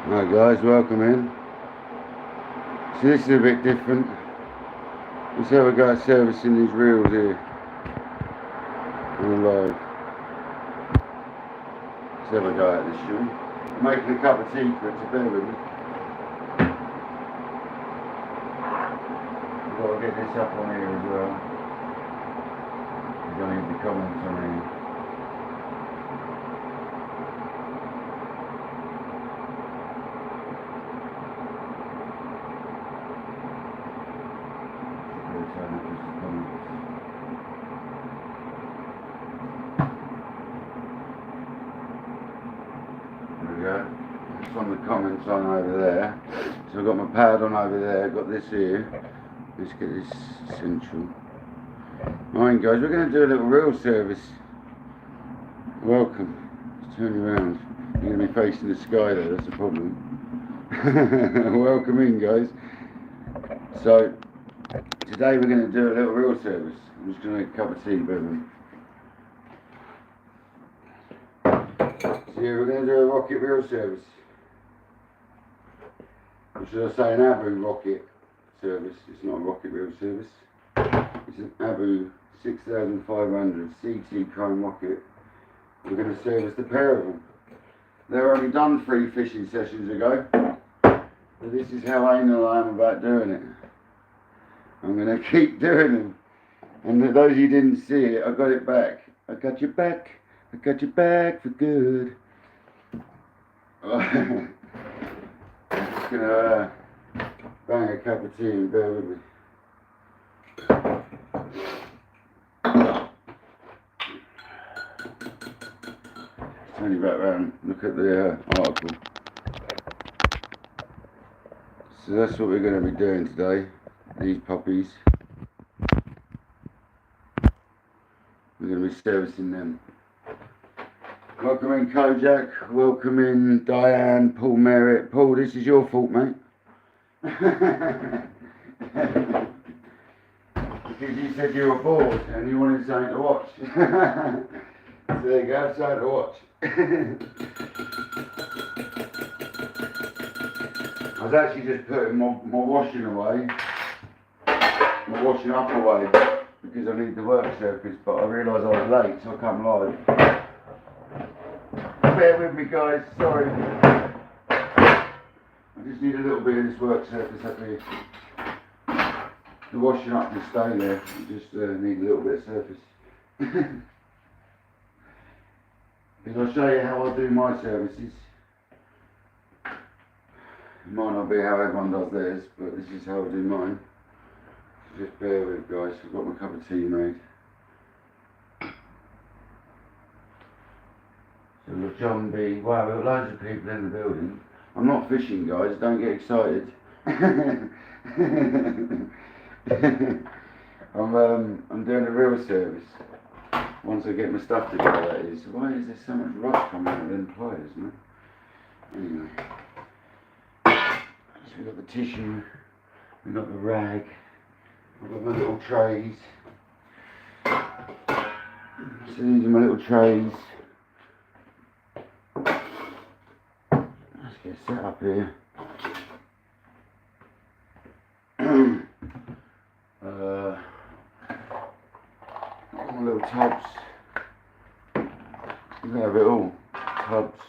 Hi guys, welcome in. So this is a bit different. Let's have a go at servicing these reels here on the live. Let's have a go at this, shall we? I'm making a cup of tea for it, so bear with me. I've got to get this up on here as well. You're going to need the comments on here. Just on the comments on over there. So I've got my pad on over there, I've got this here. Let's get this central. Alright guys, we're going to do a little reel service. Welcome. Let's turn you around. You're going to be facing the sky there, that's the problem. Welcome in guys. So, today we're going to do a little reel service. I'm just going to make a cup of tea, baby. So yeah, we're going to do a rocket reel service. Or should I say an Abu rocket service? It's not a rocket reel service. It's an Abu 6500 CT Chrome rocket. We're going to service the pair of them. They were only done 3 fishing sessions ago. But this is how anal I am about doing it. I'm going to keep doing them. And for those of you who didn't see it, I got it back. I got your back. I got your back for good. I'm just going to bang a cup of tea and bear with me. Turn you back round, look at the article. So that's what we're going to be doing today, these puppies. We're going to be servicing them. Welcome in Kojak, welcome in Diane, Paul Merritt. Paul, this is your fault, mate. Because you said you were bored and you wanted something to watch. So there you go, something to watch. I was actually just putting my washing away, my washing up away, because I need the work surface, but I realised I was late, so I come live. Bear with me guys, sorry. I just need a little bit of this work surface up here. The washing up can stay there, I just need a little bit of surface. Because I'll show you how I do my services. It might not be how everyone does theirs, but this is how I do mine. So just bear with guys, I've got my cup of tea made. So we've got John B. Wow, we've got loads of people in the building. I'm not fishing guys, don't get excited. I'm doing a reel service. Once I get my stuff together, that is. Why is there so much rust coming out of them pliers, man? Anyway. So we've got the tissue, we've got the rag, I've got my little trays. So these are my little trays. Let's get set up here. My little tubs. You can have it all. Tubs.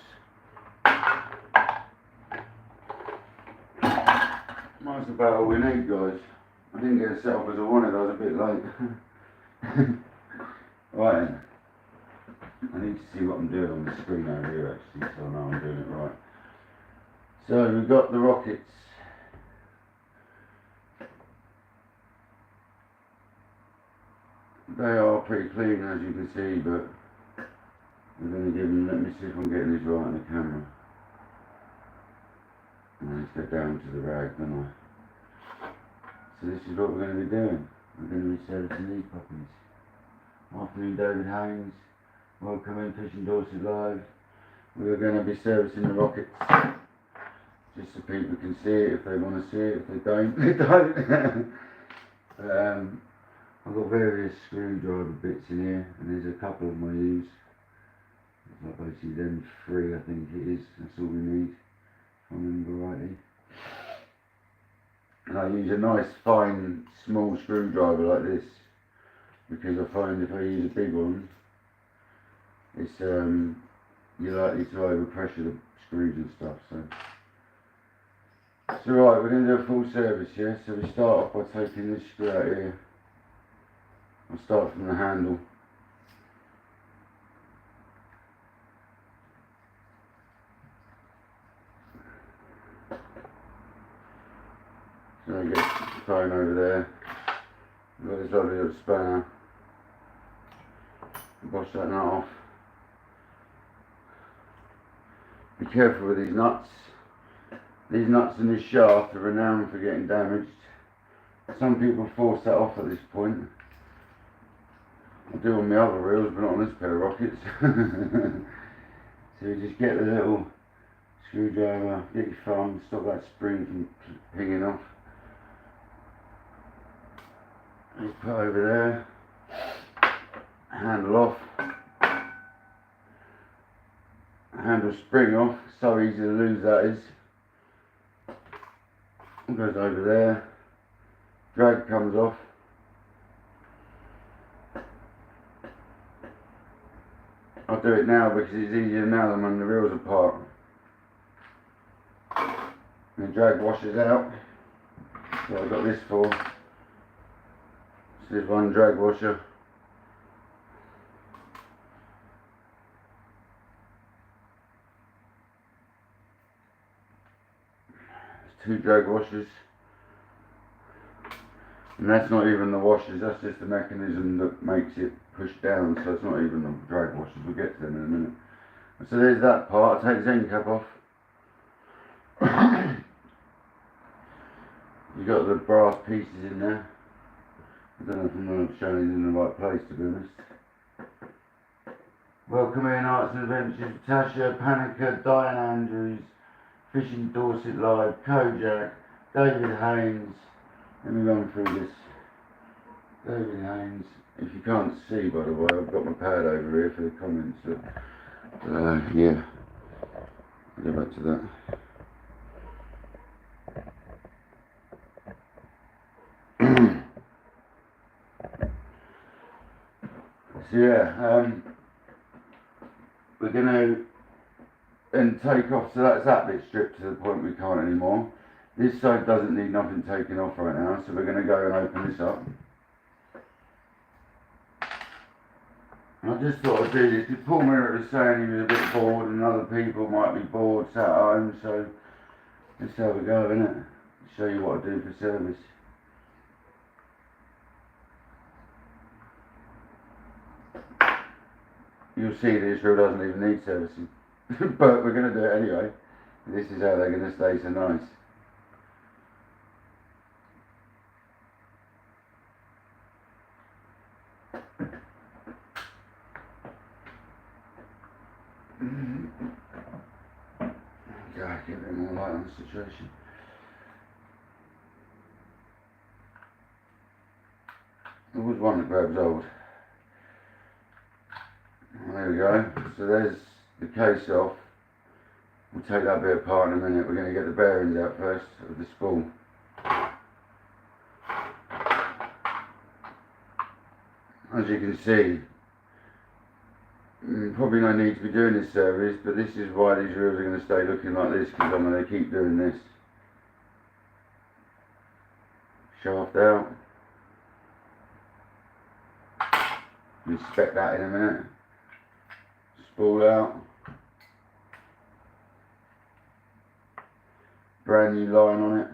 That's about all we need, guys. I didn't get it set up as I wanted, I was a bit late. Right then. I need to see what I'm doing on the screen over here actually, so I know I'm doing it right. So we've got the rockets. They are pretty clean as you can see, but we're going to give them, let me see if I'm getting this right on the camera. And let's go down to the rag, don't I? So this is what we're going to be doing. We're going to be servicing these puppies. Afternoon David Haynes, welcome in Fishing Dorset Live. We're going to be servicing the rockets. Just so people can see it if they want to see it, if they don't, they don't. I've got various screwdriver bits in here, and there's a couple of them I use. It's like basically them 3 I think it is, that's all we need. I remember rightly. And I use a nice fine small screwdriver like this, because I find if I use a big one, it's you're likely to overpressure the screws and stuff. So right, we're going to do a full service here. So we start off by taking this screw out here. I'll start from the handle. So I get the phone over there. We've got this lovely little spanner. Wash that nut off. Be careful with these nuts. These nuts in this shaft are renowned for getting damaged. Some people force that off at this point. I do on my other reels, but not on this pair of rockets. So you just get the little screwdriver, get your thumb, stop that spring from pinging off. Just put over there, handle off, handle spring off, so easy to lose that is. It goes over there, drag comes off. I'll do it now because it's easier now than when the reels apart. And the drag washes out. So I've got this for. This is one drag washer. There's 2 drag washers. And that's not even the washers, that's just the mechanism that makes it push down, so it's not even the drag washers. We'll get to them in a minute. So there's that part. I'll take the end cap off. You've got the brass pieces in there. I don't know if I'm showing it in the right place, to be honest. Welcome in Arts and Adventures, Tasha, Panica, Diane Andrews, Fishing Dorset Live, Kojak, David Haynes. Let me run through this. David Haynes. If you can't see, by the way, I've got my pad over here for the comments. Yeah. I'll go back to that. So yeah, we're going to then take off, so that's that bit stripped to the point we can't anymore. This side doesn't need nothing taken off right now, so we're going to go and open this up. I just thought I'd do this because Paul Merritt was saying he was a bit bored and other people might be bored sat at home, so let's have a go, innit? Show you what I do for service. You'll see this reel doesn't even need servicing, but we're going to do it anyway. This is how they're going to stay so nice. God, get a bit more light on the situation. There was one that grabs old. There we go. So there's the case off. We'll take that bit apart in a minute. We're going to get the bearings out first of the spool. As you can see, probably no need to be doing this service, but this is why these reels are going to stay looking like this, because I'm going to keep doing this. Shaft out. Inspect that in a minute. Spool out. Brand new line on it.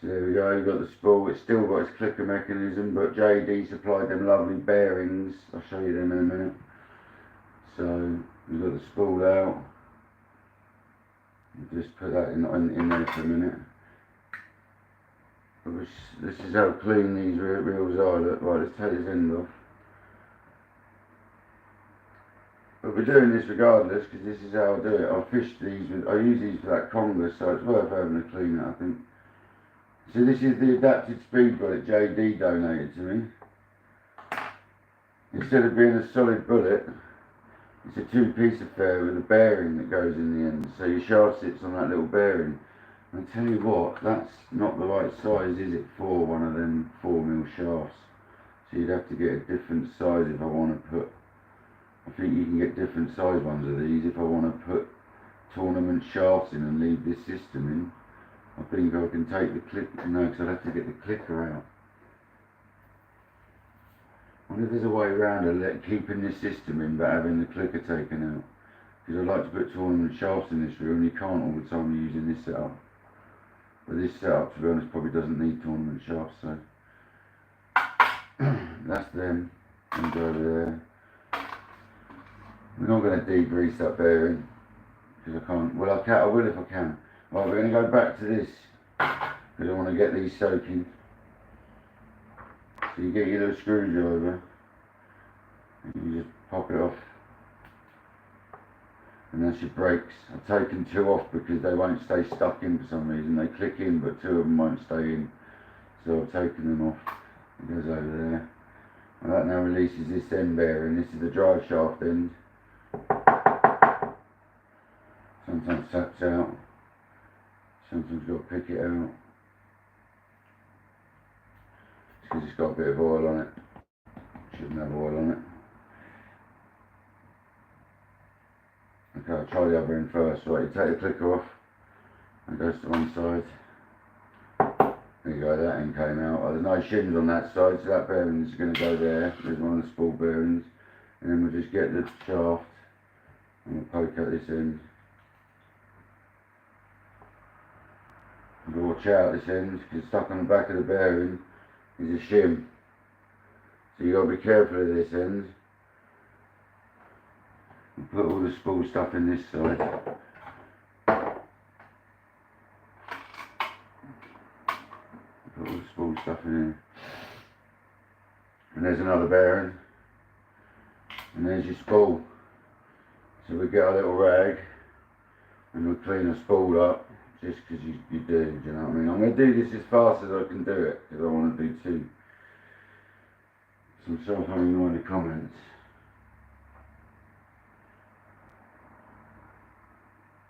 So there we go, you've got the spool. It's still got its clicker mechanism, but JD supplied them lovely bearings. I'll show you them in a minute. So we've got the spool out. We'll just put that in there for a minute. This is how clean these reels are. Look, right, let's take this end off. But we're doing this regardless, because this is how I do it. I fish these I use these for that conger, so it's worth having a clean it, I think. So this is the adapted speed bullet JD donated to me. Instead of being a solid bullet, It's a two-piece affair with a bearing that goes in the end, so your shaft sits on that little bearing. And I tell you what, that's not the right size, is it, for one of them 4mm shafts? So you'd have to get a different size if I want to put, I think you can get different size ones of these if I want to put tournament shafts in and leave this system in. I think I can take the click, no, because I'd have to get the clicker out. I wonder if there's a way around keeping this system in but having the clicker taken out. Because I'd like to put tournament shafts in this reel and you can't all the time using this setup. But this setup, to be honest, probably doesn't need tournament shafts, so that's them. And go over there. We're not going to degrease that bearing because I can't. Well, I will if I can. Right, we're going to go back to this because I want to get these soaking. So you get your little screwdriver and you just pop it off. And that's your brakes. I've taken 2 off because they won't stay stuck in for some reason. They click in but 2 of them won't stay in. So I've taken them off. It goes over there. And that now releases this end bearing. This is the drive shaft end. Sometimes taps out. Sometimes you've got to pick it out. Because it's got a bit of oil on it. Shouldn't have oil on it. Okay, I'll try the other end first. Right, you take the clicker off. It goes to one side. There you go, that end came out. Oh, there's no shims on that side, so that bearing is going to go there. There's one of the spool bearings. And then we'll just get the shaft and we'll poke out this end. Watch out this end, because stuck on the back of the bearing is a shim. So you got to be careful of this end. And put all the spool stuff in this side. Put all the spool stuff in here. And there's another bearing. And there's your spool. So we get a little rag and we'll clean the spool up. Just because you do, do you know what I mean? I'm going to do this as fast as I can do it, because I want to do 2. So I'm sorry if I'm ignoring the comments.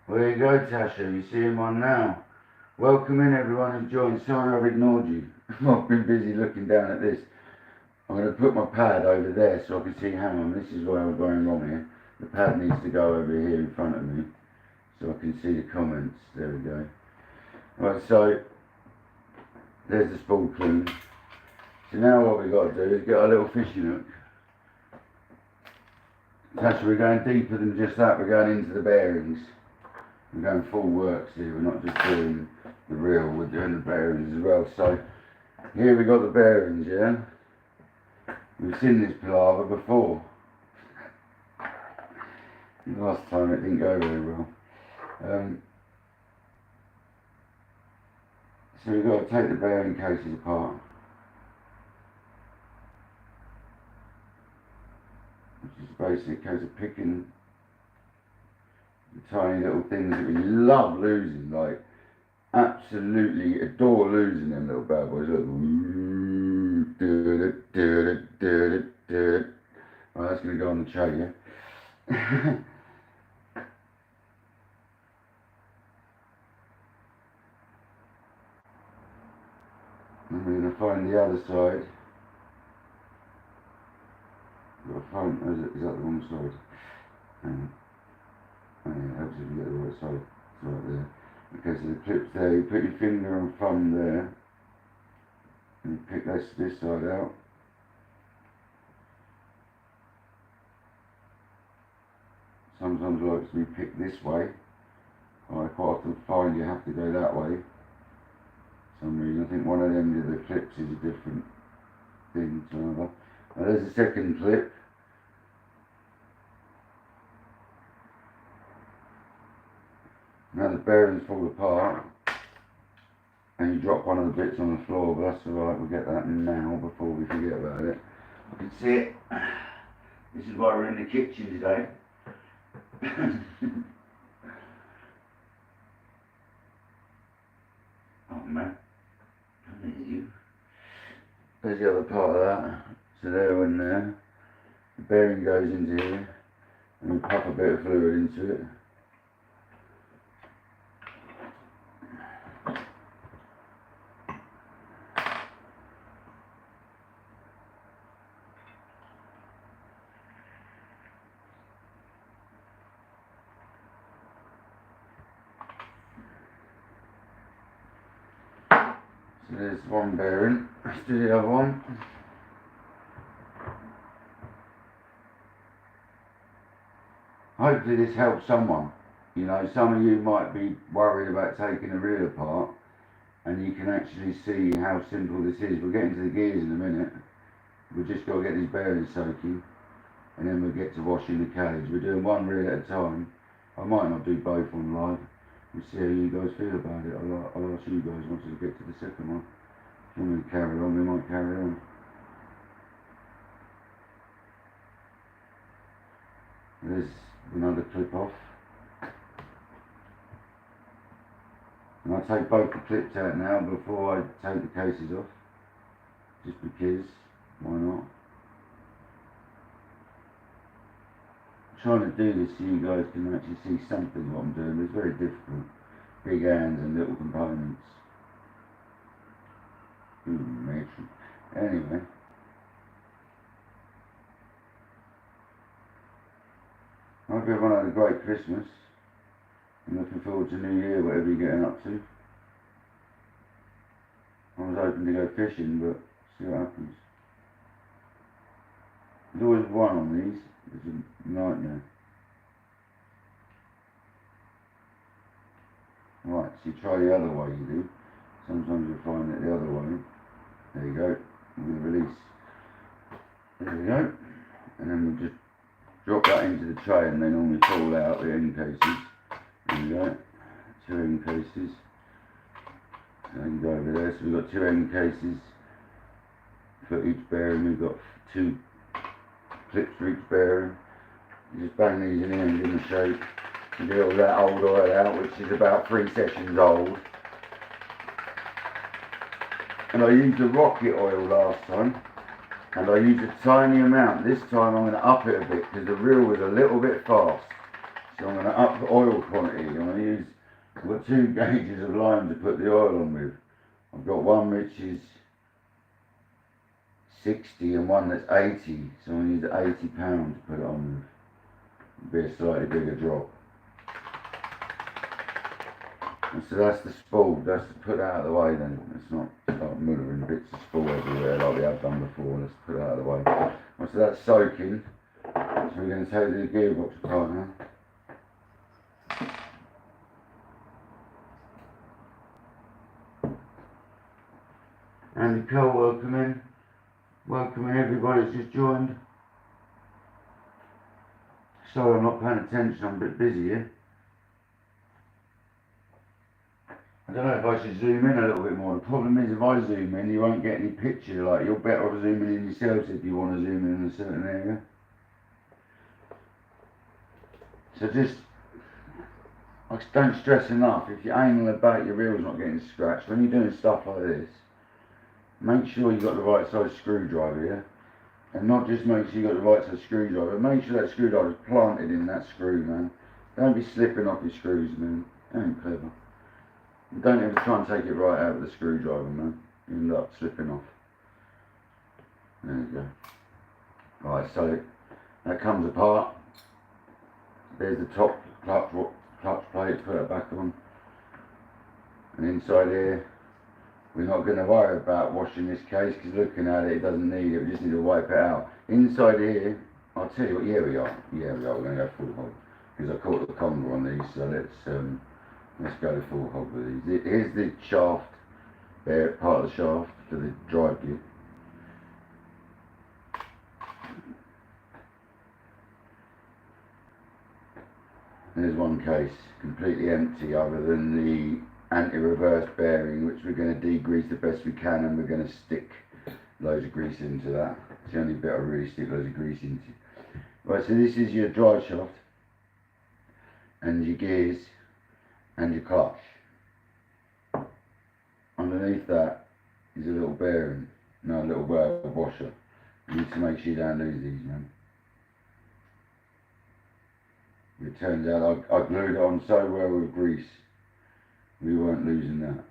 Well, there you go, Tasha, you see him on now. Welcome in everyone who's joined. Sorry I've ignored you. I've been busy looking down at this. I'm going to put my pad over there so I can see, hang on, this is where I'm going wrong here. The pad needs to go over here in front of me, so I can see the comments. There we go. Right, so there's the spool clean. So now what we've got to do is get our little fishing hook. Actually, we're going deeper than just that. We're going into the bearings. We're going full works here. We're not just doing the reel, we're doing the bearings as well. So here we got the bearings, yeah? We've seen this palaver before. Last time it didn't go very well. So we've got to take the bearing cases apart. Which is basically a case of picking the tiny little things that we love losing, like absolutely adore losing them little bad boys. Look. Right, that's going to go on the tray, yeah? And we're going to find the other side. Is that the wrong side? Hang on. Oh yeah, helps if you get the right side. It's right there. Okay, so the clip's there. You put your finger and thumb there. And you pick this side out. Sometimes I like to be picked this way. I quite often find you have to go that way. For some reason, I think one of them of the clips is a different thing to another. Now there's the second clip. Now the bearings fall apart and you drop one of the bits on the floor, but that's alright, we'll get that now before we forget about it. I can see it. This is why we're in the kitchen today. Oh man, I need you. There's the other part of that. So there and there. The bearing goes into here. And we pop a bit of fluid into it. So there's one bearing. Let's do the other one. Hopefully this helps someone. You know, some of you might be worried about taking the reel apart, and you can actually see how simple this is. We'll get into the gears in a minute. We've just got to get these bearings soaking, and then we'll get to washing the cage. We're doing one reel at a time. I might not do both on live. We'll see how you guys feel about it. I'll ask you guys once we get to the second one. If you want me to carry on, we might carry on. There's another clip off. And I take both the clips out now before I take the cases off. Just because, why not? I'm trying to do this so you guys can actually see something of what I'm doing, but it's very difficult. Big hands and little components. Anyway. I hope everyone had a great Christmas. I'm looking forward to New Year, whatever you're getting up to. I was hoping to go fishing, but see what happens. There's always one on these. It's a nightmare. Right, so you try the other way you do. Sometimes you'll find it the other way. There you go. I'm going to release. There we go. And then we'll just drop that into the tray, and they normally fall out the end cases. There we go. 2 end cases. So you go over there. So we've got 2 end cases for each bearing. We've got 2 clips for each bearing. You just bang these in here and give them a shake. You get all that old oil out, which is about 3 sessions old. And I used the rocket oil last time, and I used a tiny amount. This time I'm going to up it a bit because the reel was a little bit fast. So I'm going to up the oil quantity. I'm going to use, I've got 2 gauges of lime to put the oil on with. I've got one which is 60 and one that's 80. So I'm going to use 80 pounds to put it on with. It'll be a slightly bigger drop. And so that's the spool. That's to put that out of the way then. It's not start moving bits of spool everywhere like we have done before. Let's put it out of the way. Well, so that's soaking. So we're going to take the gearbox apart now. Andy Cole, welcoming everybody that's just joined. Sorry I'm not paying attention, I'm a bit busy here. I don't know if I should zoom in a little bit more. The problem is if I zoom in you won't get any picture, like you're better off zooming in yourselves if you want to zoom in a certain area. So just, I don't stress enough, if you're aiming about your reel's not getting scratched, when you're doing stuff like this, make sure you've got the right size screwdriver here. And not just make sure you've got the right size screwdriver, make sure that screwdriver is planted in that screw, man. Don't be slipping off your screws, man. That ain't clever. Don't ever try and take it right out with the screwdriver, man. You end up slipping off. There you go. Right, so that comes apart. There's the top clutch plate, put it back on. And inside here, we're not going to worry about washing this case because looking at it, it doesn't need it. We just need to wipe it out. Inside here, I'll tell you what, yeah we are. We're going to go full hog. Because I caught the conger on these, so let's go full hog with these. Here's the shaft, there, part of the shaft for the drive gear. There's one case, completely empty other than the anti-reverse bearing, which we're going to degrease the best we can, and we're going to stick loads of grease into that. It's the only bit I really stick loads of grease into. Right, so this is your drive shaft, and your gears, and your clutch. Underneath that is a little bearing, no, a little washer. You need to make sure you don't lose these, man. It turns out I glued it on so well with grease, we weren't losing that.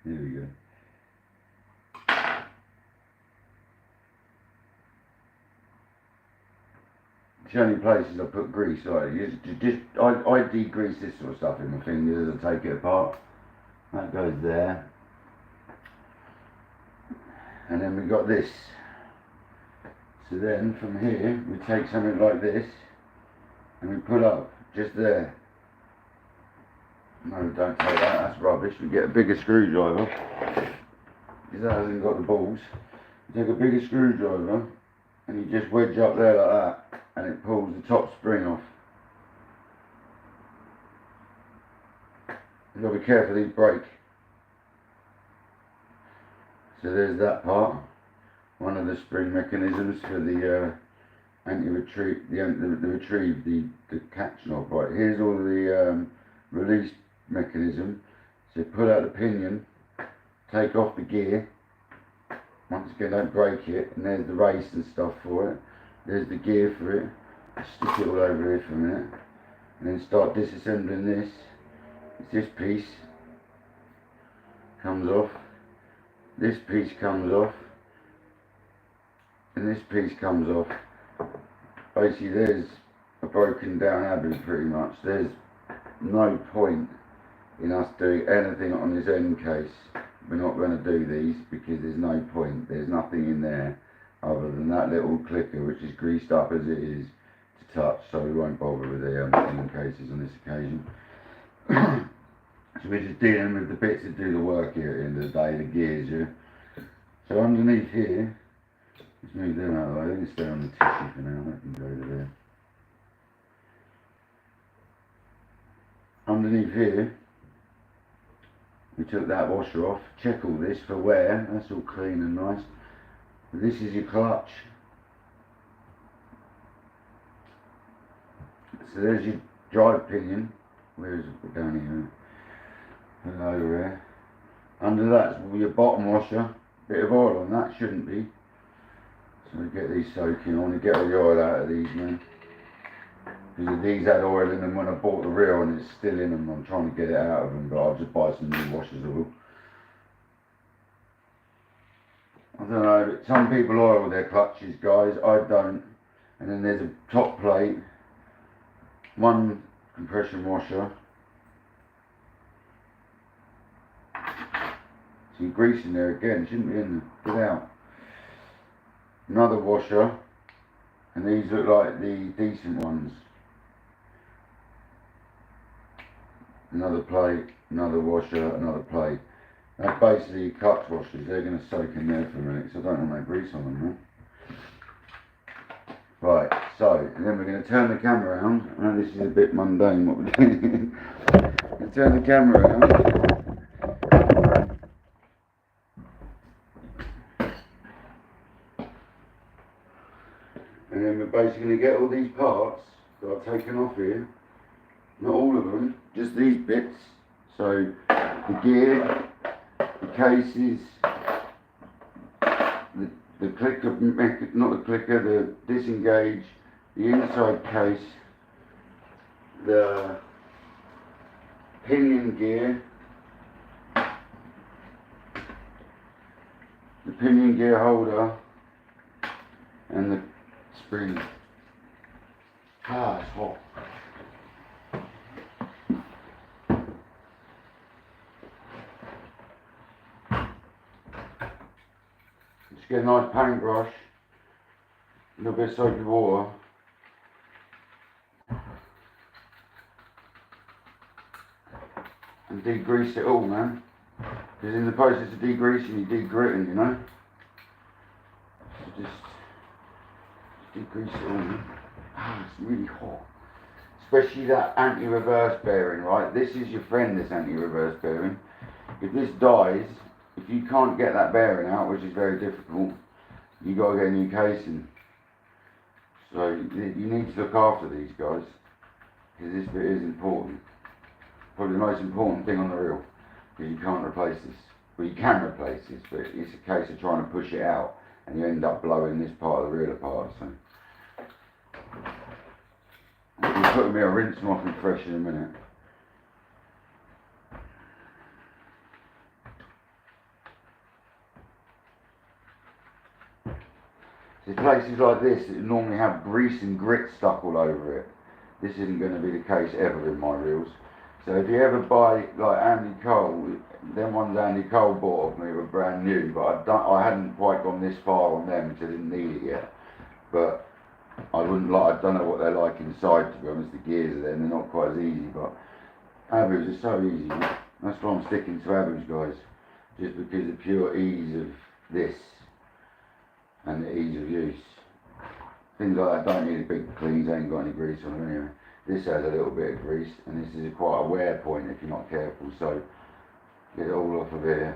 Here we go. It's the only places I put grease, like, I degrease this sort of stuff in my fingers as I take it apart. That goes there. And then we got this. So then from here, we take something like this and we put up just there. No, don't take that, that's rubbish. We get a bigger screwdriver, because that hasn't got the balls. You take a bigger screwdriver and you just wedge up there like that, and it pulls the top spring off. You've got to be careful these break. So there's that part, one of the spring mechanisms for the anti-retrieve, the retrieve, the catch knob. Right, here's all the release mechanism. So pull out the pinion, take off the gear. Once again, don't break it. And there's the race and stuff for it. There's the gear for it. Stick it all over here for a minute, and then start disassembling this. It's this piece comes off. This piece comes off, and this piece comes off. Basically, there's a broken down abbey pretty much. There's no point in us doing anything on this end case. We're not going to do these because there's no point. There's nothing in there other than that little clicker, which is greased up as it is to touch, so we won't bother with the end cases on this occasion. So we're just dealing with the bits that do the work here at the end of the day, the gears, yeah. So underneath here, let's move them out of the way. Let's stay on the tissue for now, that can go over there. Underneath here, we took that washer off. Check all this for wear, that's all clean and nice. This is your clutch. So there's your drive pinion. Where is it? Down here. And over there. Under that's your bottom washer. Bit of oil on that, shouldn't be. So we get these soaking. I want to get all the oil out of these now. Because these had oil in them when I bought the reel and it's still in them. I'm trying to get it out of them, but I'll just buy some new washers of oil. I don't know, some people oil their clutches, guys. I don't. And then there's a top plate, one compression washer. Some grease in there again, shouldn't be in there. Get out. Another washer, and these look like the decent ones. Another plate, another washer, another plate. That's basically your clutch washers. They're going to soak in there for a minute, so I don't want no grease on them. Right, so and then we're going to turn the camera around. I know this is a bit mundane what we're doing. We'll turn the camera around. And then we're basically going to get all these parts that I've taken off here. Not all of them, just these bits. So the gear, the cases, the clicker, not the clicker, the disengage, the inside case, the pinion gear, the pinion gear holder, and the spring. Ah, it's hot. Just get a nice paintbrush, a little bit of soapy water, and degrease it all, man. Because in the process of degreasing, you degritting, you know. So just degrease it all, man. Ah, it's really hot. Especially that anti-reverse bearing, right? This is your friend, this anti-reverse bearing. If this dies, if you can't get that bearing out, which is very difficult, you got to get a new casing. So you need to look after these guys, because this bit is important. Probably the most important thing on the reel, because you can't replace this. Well, you can replace this, but it's a case of trying to push it out, and you end up blowing this part of the reel apart. So putting me a rinse them off and fresh in a minute. See, places like this that normally have grease and grit stuck all over it, this isn't going to be the case ever in my reels. So if you ever buy like Andy Cole, them ones Andy Cole bought of me were brand new, but I hadn't quite gone this far on them because I didn't need it yet. But I don't know what they're like inside, to be honest. The gears are there and they're not quite as easy, but Abus are so easy. That's why I'm sticking to Abus, guys, just because of the pure ease of this and the ease of use. Things like that don't need a big cleans, ain't got any grease on them anyway. This has a little bit of grease, and this is quite a wear point if you're not careful, so get it all off of here.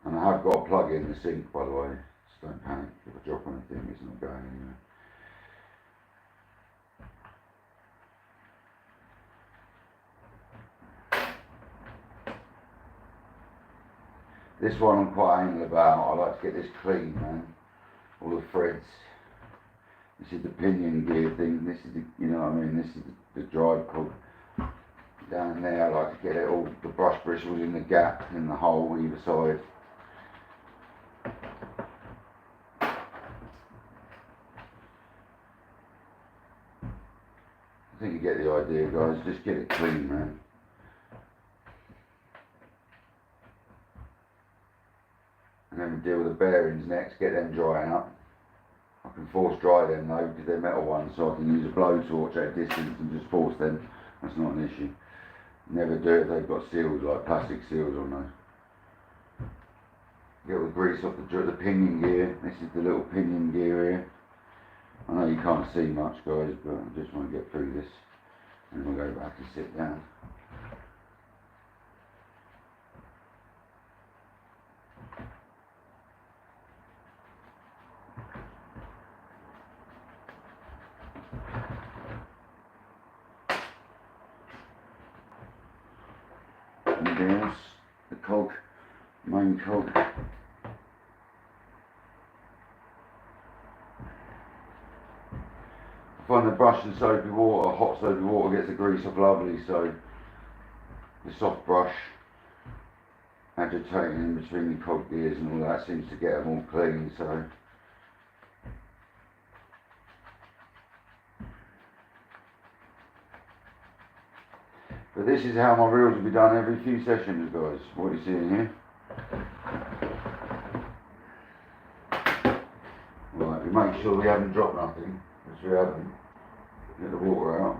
And I have got a plug in the sink, by the way, just don't panic. If I drop anything, it's not going anywhere. This one I'm quite anal about. I like to get this clean, man. All the threads. This is the pinion gear thing. This is the, you know what I mean. This is the drive cog down there. I like to get it all. The brush bristles in the gap in the hole either side. I think you get the idea, guys. Just get it clean, man. And then we deal with the bearings next, get them drying up. I can force dry them though, because they're metal ones, so I can use a blowtorch at a distance and just force them. That's not an issue. Never do it if they've got seals, like plastic seals on those. Get all the grease off the pinion gear. This is the little pinion gear here. I know you can't see much, guys, but I just want to get through this. And we'll go back and sit down. Anything else? The cog, main cog. I find the brush and soapy water, hot soapy water gets the grease off lovely, so the soft brush agitating in between the cog gears and all that seems to get them all clean, so but this is how my reels will be done every few sessions, guys. What are you seeing here? Right, we make sure we haven't dropped nothing, which we haven't. Get the water out.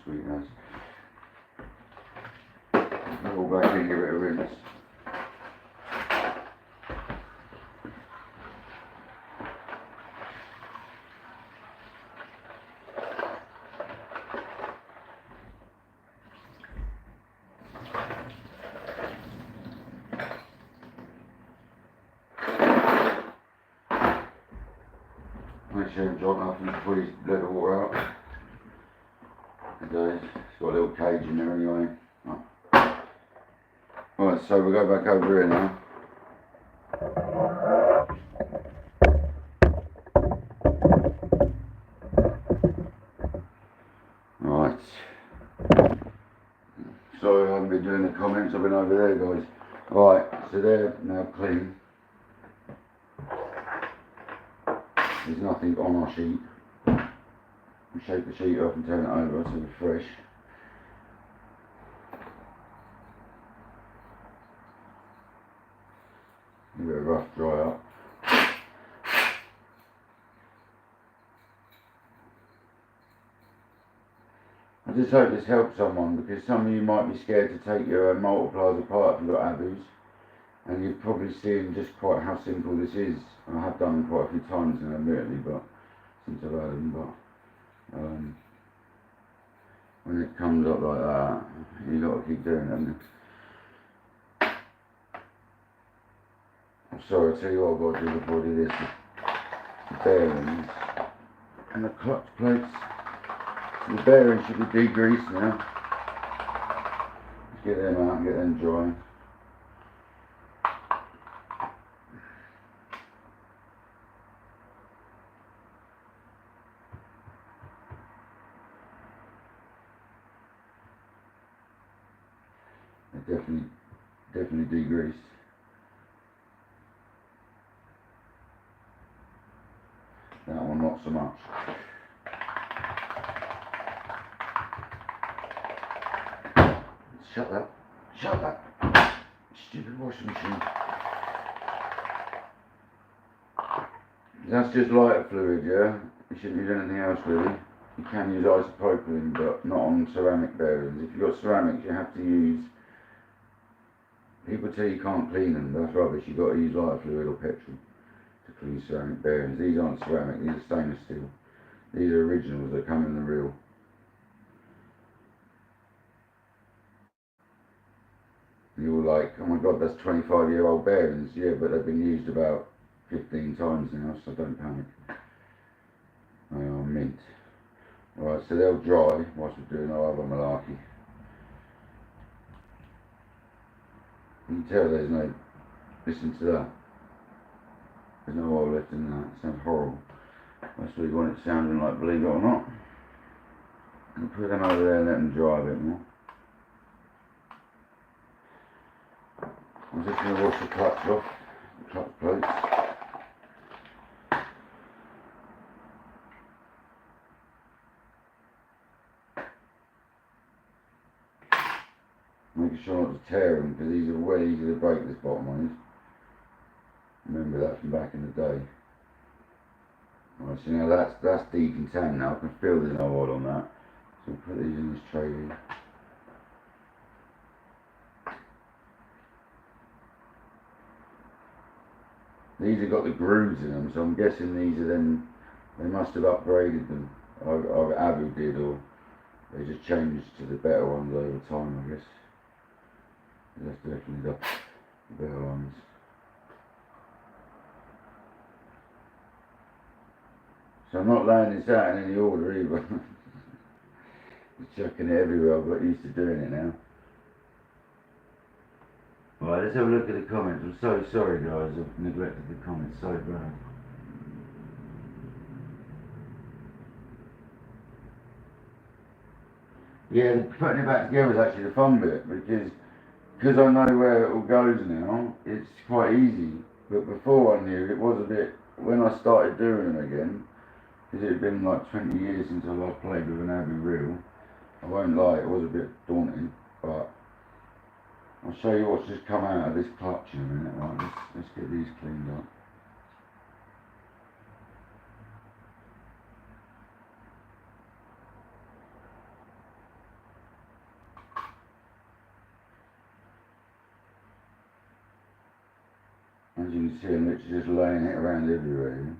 Sweet as. Put it all back in, give it a rinse. Make sure you haven't dropped nothing before you let the water out. It does. It's got a little cage in there anyway. Right, so we'll go back over here now. Right. Sorry I haven't been doing the comments, I've been over there, guys. Right, so they're now clean. There's nothing on our sheet. We shake the sheet off and turn it over so it's fresh. Give it a rough dry up. I just hope this helps someone, because some of you might be scared to take your multipliers apart if you've got Abus, and you've probably seen just quite how simple this is. I have done them quite a few times now, admittedly, but since I've had them, but when it comes up like that, you've got to keep doing it. I'm sorry, I'll tell you what I've got to do before I do this. The bearings and the clutch plates. The bearings should be degreased now. Let's get them out and get them dry. They're definitely degreased. That one not so much. Shut that. Shut that. Stupid washing machine. That's just lighter fluid, yeah? You shouldn't use anything else really. You can use isopropylene, but not on ceramic bearings. If you've got ceramics, you have to use... People tell you can't clean them, that's rubbish. You've got to use lighter fluid or petrol to clean ceramic bearings. These aren't ceramic, these are stainless steel. These are originals that come in the reel. You're like, oh my god, that's 25-year-old bearings. Yeah, but they've been used about 15 times now, so don't panic. They are mint. Right, so they'll dry whilst we're doing our other malarkey. You can tell there's no, listen to that. There's no oil left in that, it sounds horrible. That's what you want it sounding like, believe it or not. I'll put them over there and let them dry a bit more. I'm just going to wash the clutch off, the clutch plates. Making sure not to tear them, because these are well easy to break, this bottom one is. Remember that from back in the day. Right, so now that's decontaminated now, I can feel there's no oil on that. So I'll put these in this tray here. These have got the grooves in them, so I'm guessing these are then, they must have upgraded them. Either Abu did, or they just changed to the better ones over time, I guess. That's definitely the better ones. So I'm not laying this out in any order either. Just chucking it everywhere, I've got used to doing it now. Right, let's have a look at the comments. I'm so sorry guys, I've neglected the comments so bad. Yeah, putting it back together is actually the fun bit, because I know where it all goes now, it's quite easy. But before I knew, it was a bit, when I started doing them again, because it had been like 20 years since I last played with an Abbey reel, I won't lie, it was a bit daunting, but I'll show you what's just come out of this clutch in a minute. Right, let's get these cleaned up. As you can see, I'm literally just laying it around everywhere.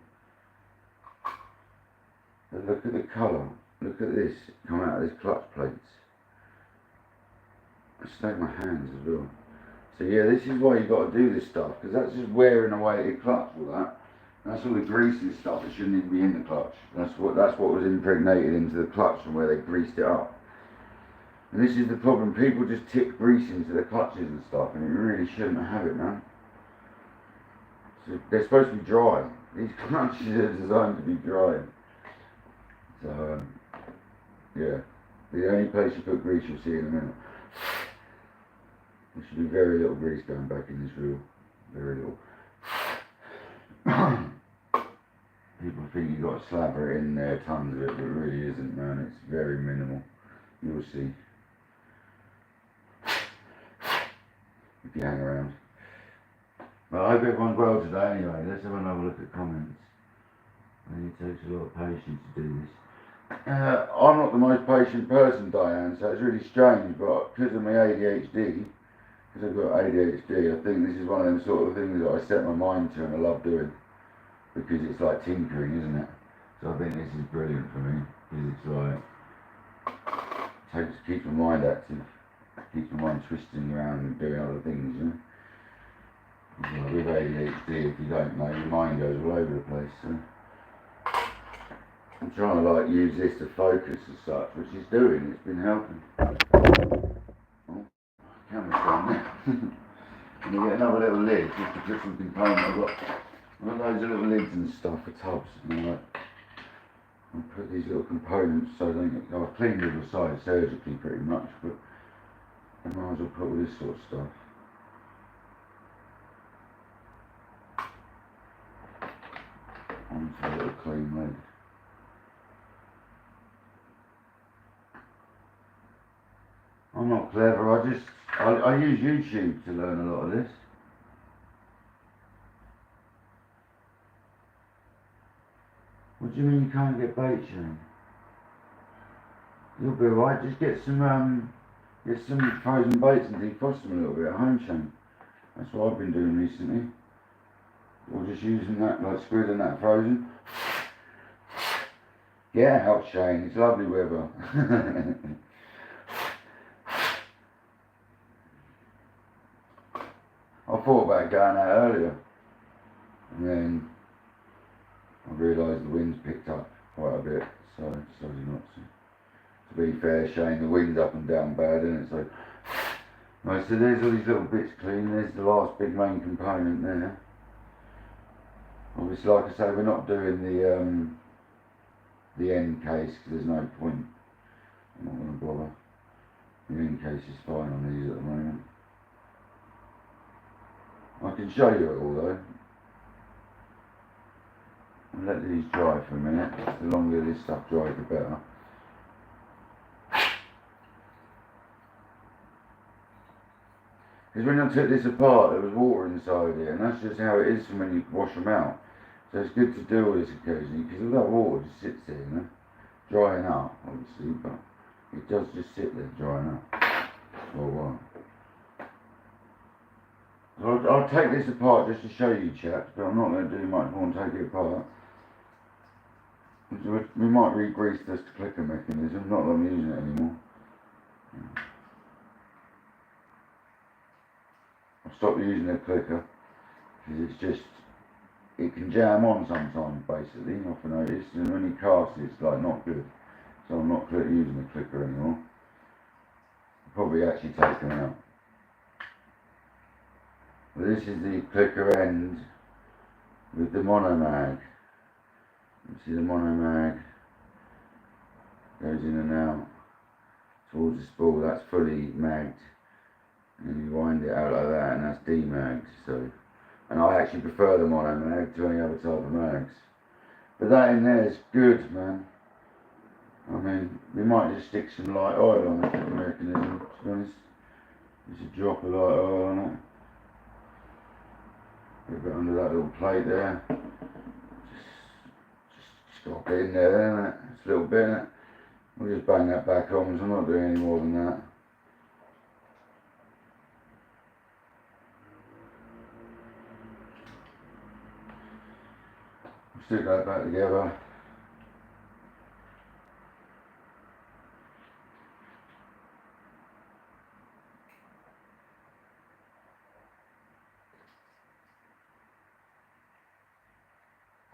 But look at the colour. Look at this come out of this clutch plates. I snake my hands as well. So yeah, this is why you got to do this stuff, because that's just wearing away your clutch, all that. That's all the greasy stuff that shouldn't even be in the clutch. That's what was impregnated into the clutch from where they greased it up. And this is the problem, people just tip grease into the clutches and stuff, and you really shouldn't have it, man. So they're supposed to be dry. These clutches are designed to be dry. So, yeah. The only place you put grease you'll see in a minute. There should be very little grease going back in this reel. Very little. People think you've got to slather it in there, tons of it, but it really isn't, man. It's very minimal. You'll see. If you hang around. Well, I hope everyone's well today anyway. Let's have another look at comments. I think it takes a lot of patience to do this. I'm not the most patient person, Diane, so it's really strange, but because of my ADHD, because I've got ADHD, I think this is one of them sort of things that I set my mind to and I love doing, because it's like tinkering, isn't it? So I think this is brilliant for me, because it's like, keeps my mind active, keeps my mind twisting around and doing other things, you know? With ADHD, if you don't know, your mind goes all over the place, so I'm trying to like use this to focus as such, which it's doing, it's been helping. Oh, camera's gone now. And you get another little lid, just to put some component. I've got loads of little lids and stuff for tubs, and I'll put these little components so they don't get, I've cleaned the other side surgically pretty much, but I might as well put all this sort of stuff. Onto a little clean lid. I'm not clever, I use YouTube to learn a lot of this. What do you mean you can't get bait, Shane? You'll be alright, just get some frozen baits and defrost them a little bit at home, Shane. That's what I've been doing recently. Or just using that, like squid and that frozen. Get out, Shane, it's lovely weather. I thought about going out earlier, and then I realised the wind's picked up quite a bit, so I decided not to. To be fair, Shane, the wind's up and down bad, isn't it? So, right, so there's all these little bits clean. There's the last big main component there. Obviously, like I say, we're not doing the end case because there's no point. I'm not going to bother. The end case is fine on these at the moment. I can show you it all though. I'll let these dry for a minute. The longer this stuff dries, the better. Because when I took this apart, there was water inside it, and that's just how it is from when you wash them out. So it's good to do all this occasionally, because all that water just sits there, you know, drying up, obviously, but it does just sit there drying up for a while. I'll take this apart just to show you, chaps, but I'm not going to do much more than take it apart. We might re-grease this clicker mechanism, not that I'm using it anymore. I've stopped using the clicker because it's just, it can jam on sometimes basically, I've noticed, and when you cast it's like not good. So I'm not using the clicker anymore. I'll probably actually take them out. But this is the clicker end with the monomag. You see the monomag goes in and out towards the spool. That's fully magged, and you wind it out like that, and that's demagged. So, and I actually prefer the monomag to any other type of mags. But that in there is good, man. I mean, we might just stick some light oil on the mechanism, to be honest. Just a drop of light oil on it. Put a bit under that little plate there. Just got a bit in there, isn't it? Just a little bit in it. We'll just bang that back on, so I'm not doing any more than that. Stick that back together.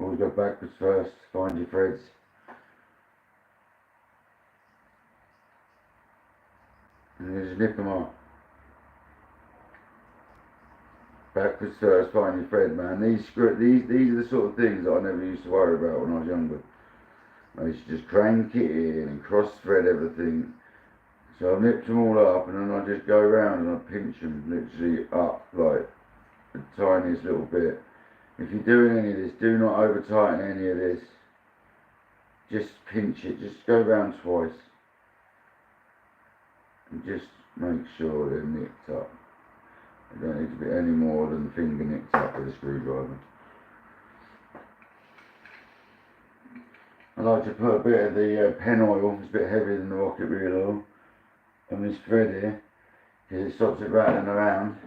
Always go backwards first, find your threads. And you just nip them up. Backwards first, find your thread, man. These are the sort of things that I never used to worry about when I was younger. I used to just crank it in and cross thread everything. So I nipped them all up, and then I just go around and I pinch them literally up like the tiniest little bit. If you're doing any of this, do not over tighten any of this. Just pinch it, just go around twice. And just make sure they're nicked up. They don't need to be any more than finger nicked up with a screwdriver. I like to put a bit of the pen oil, it's a bit heavier than the rocket reel oil, on this thread here, because it stops it rattling around.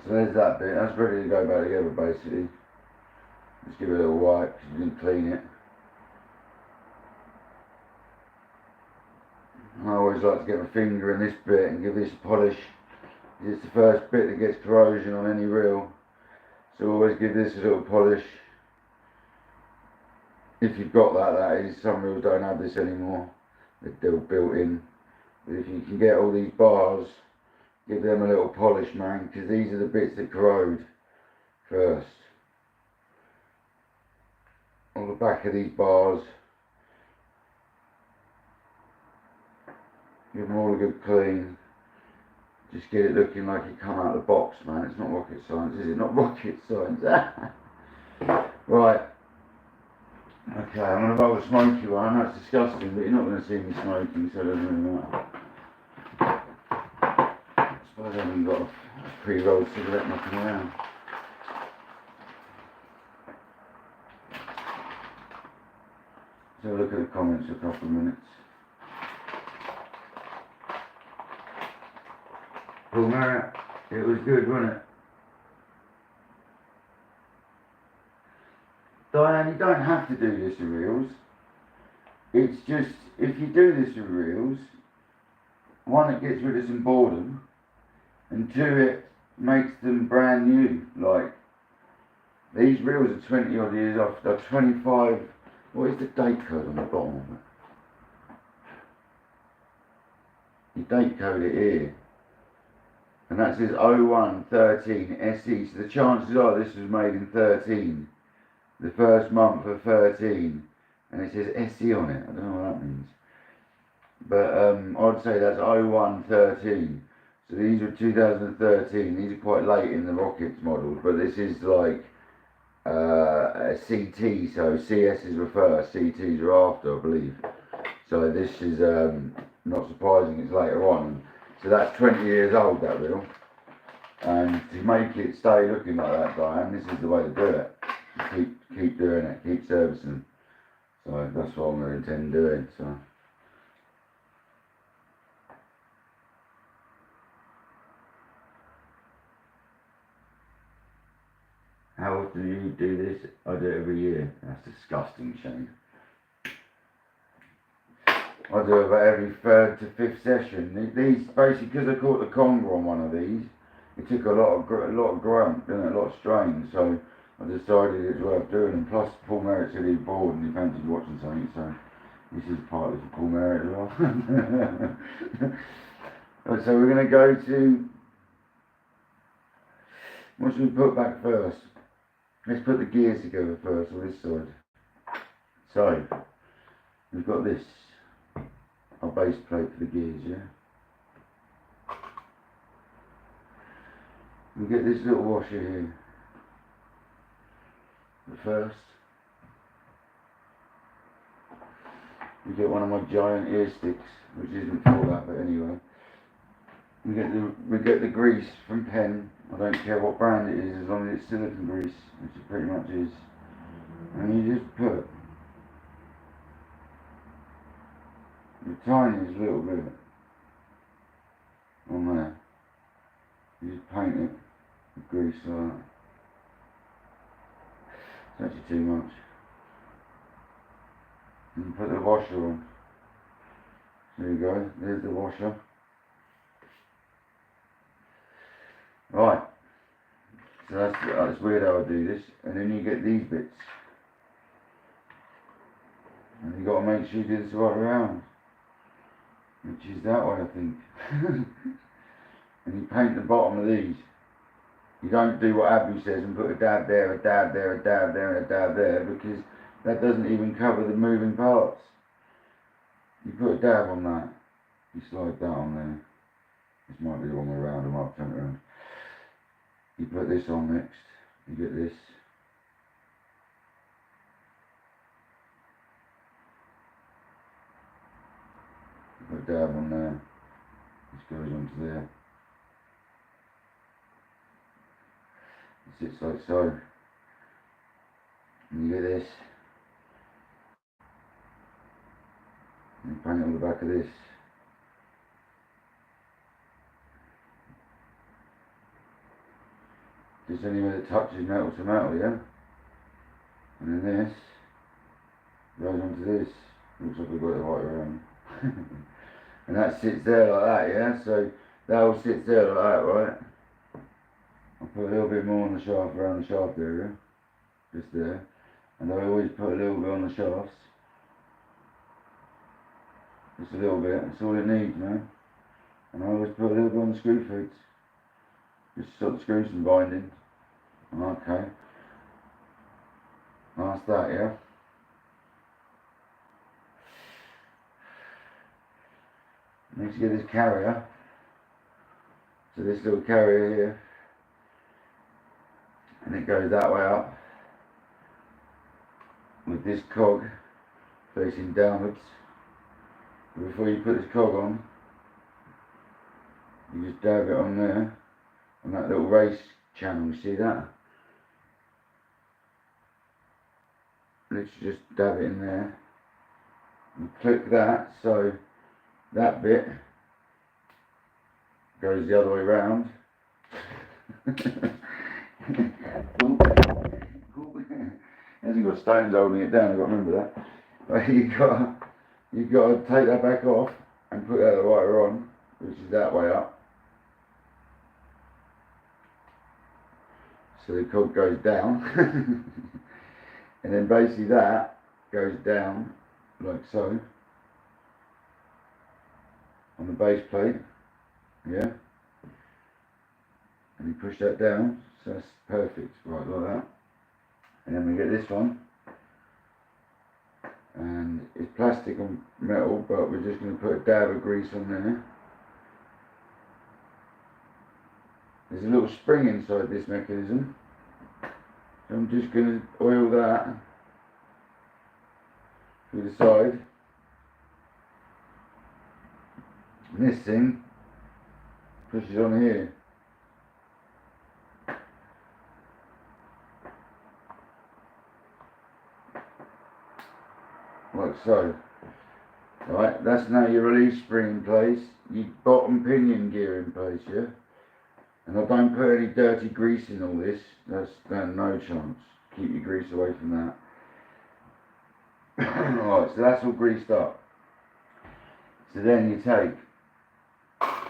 So there's that bit, that's ready to go back together basically. Just give it a little wipe because you didn't clean it. I always like to get my finger in this bit and give this a polish. It's the first bit that gets corrosion on any reel. So always give this a little polish. If you've got that is. Some reels don't have this anymore. They're built in. But if you can get all these bars, give them a little polish, man, because these are the bits that corrode first. on the back of these bars. Give them all a good clean. Just get it looking like it come out of the box, man. It's not rocket science, is it? Not rocket science. Right. Okay, I'm going to roll a smoky one. I know it's disgusting, but you're not going to see me smoking, so it doesn't really matter. I suppose I haven't got a pre-rolled cigarette knocking around. So look at the comments for a couple of minutes. Paul Merritt, it was good, wasn't it? Diane, you don't have to do this with reels. It's just, if you do this with reels, one, it gets rid of some boredom, and two, it makes them brand new. Like, these reels are 20 odd years off, they're 25, what is the date code on the bottom of it? You date code it here. And that says 0113 SE, so the chances are this was made in 13. The first month of 13, and it says SE on it. I don't know what that means, but I'd say that's 0113. So these are 2013. These are quite late in the rockets models, but this is like a CT, so CSs were first, CTs are after, I believe. So this is not surprising, it's later on. So that's 20 years old, that reel, and to make it stay looking like that, Diane, this is the way to do it. Keep doing it, keep servicing. So that's what I'm going to intend doing. So how often do you do this? I do it every year. That's disgusting, Shane. I do it about every 3rd to 5th session. These basically, because I caught the conger on one of these, it took a lot of grunt, didn't it? A lot of strain. So I decided it's worth doing, and plus Paul Merritt said he was bored and he fancied watching something, so this is partly for Paul Merritt as well. So we're going to go to, what should we put back first? Let's put the gears together first on this side. So, we've got this, our base plate for the gears, yeah? We get this little washer here. But first, we get one of my giant ear sticks, which isn't for that, but anyway. We get the grease from Penn. I don't care what brand it is, as long as it's silicone grease, which it pretty much is. And you just put the tiniest little bit on there. You just paint it with grease like that. It's actually too much. And put the washer on. There you go, there's the washer. Right, so that's weird how I do this. And then you get these bits. And you got to make sure you do this right around. Which is that way, I think. And you paint the bottom of these. You don't do what Abu says and put a dab there, a dab there, a dab there, and a dab there, because that doesn't even cover the moving parts. You put a dab on that, you slide that on there. This might be the wrong way around, I might turn it around. You put this on next, you get this. You put a dab on there, this goes onto there. It sits like so. And you get this. And you paint it on the back of this. Just anywhere that touches metal to metal, yeah? And then this goes onto this. Looks like we've got it right around. And that sits there like that, yeah? So that all sits there like that, right? I'll put a little bit more on the shaft, around the shaft area. Just there. And I always put a little bit on the shafts. Just a little bit, that's all it needs, man. And I always put a little bit on the screw feet. Just to stop the screws from binding. Okay. That's that, yeah? Next you get this carrier. So this little carrier here, and it goes that way up with this cog facing downwards. Before you put this cog on, you just dab it on there, on that little race channel, you see that? Literally just dab it in there and click that, so that bit goes the other way round. Hasn't got stones holding it down, I've got to remember that. But you've got to take that back off and put that right on, which is that way up. So the cog goes down. And then basically that goes down like so on the base plate, yeah, and you push that down, so that's perfect, right, like that. And then we get this one, and it's plastic and metal, but we're just going to put a dab of grease on there. There's a little spring inside this mechanism, so I'm just going to oil that through the side. And this thing pushes on here. Like so. Right, that's now your release spring in place, your bottom pinion gear in place, yeah? And I don't put any dirty grease in all this, that's no chance. Keep your grease away from that. Alright, so that's all greased up. So then you take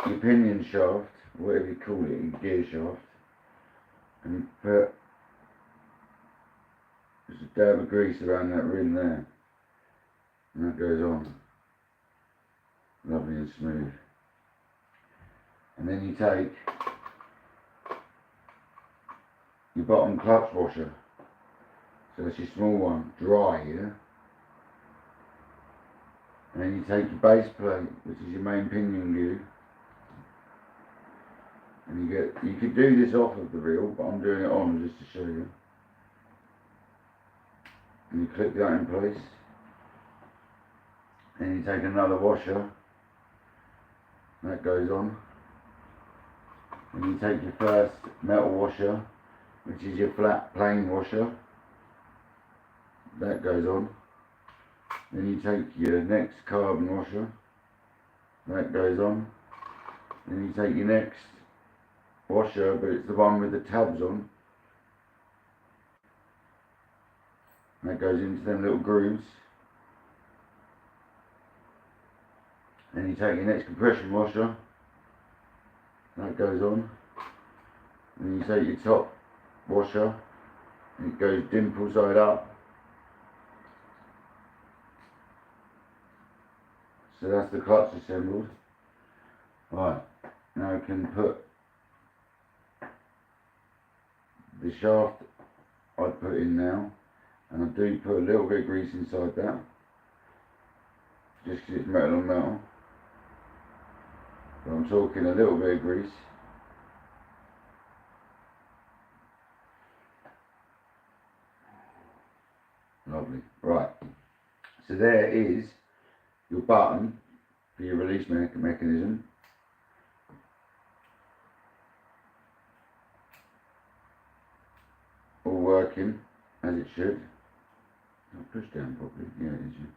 your pinion shaft, whatever you call it, your gear shaft, and you put just a dab of grease around that rim there. And that goes on. Lovely and smooth. And then you take your bottom clutch washer. So that's your small one, dry, yeah? And then you take your base plate, which is your main pinion gear. And you could do this off of the reel, but I'm doing it on just to show you. And you click that in place. Then you take another washer, that goes on. And you take your first metal washer, which is your flat plain washer, that goes on. Then you take your next carbon washer, that goes on. Then you take your next washer, but it's the one with the tabs on, that goes into them little grooves. Then you take your next compression washer, that goes on. Then you take your top washer, and it goes dimple side up. So that's the clutch assembled. Right, now I can put the shaft I put in now, and I do put a little bit of grease inside that, just because it's metal on metal. But I'm talking a little bit of grease. Lovely. Right. So there is your button for your release mechanism. All working as it should. I'll push down properly. Yeah, it is.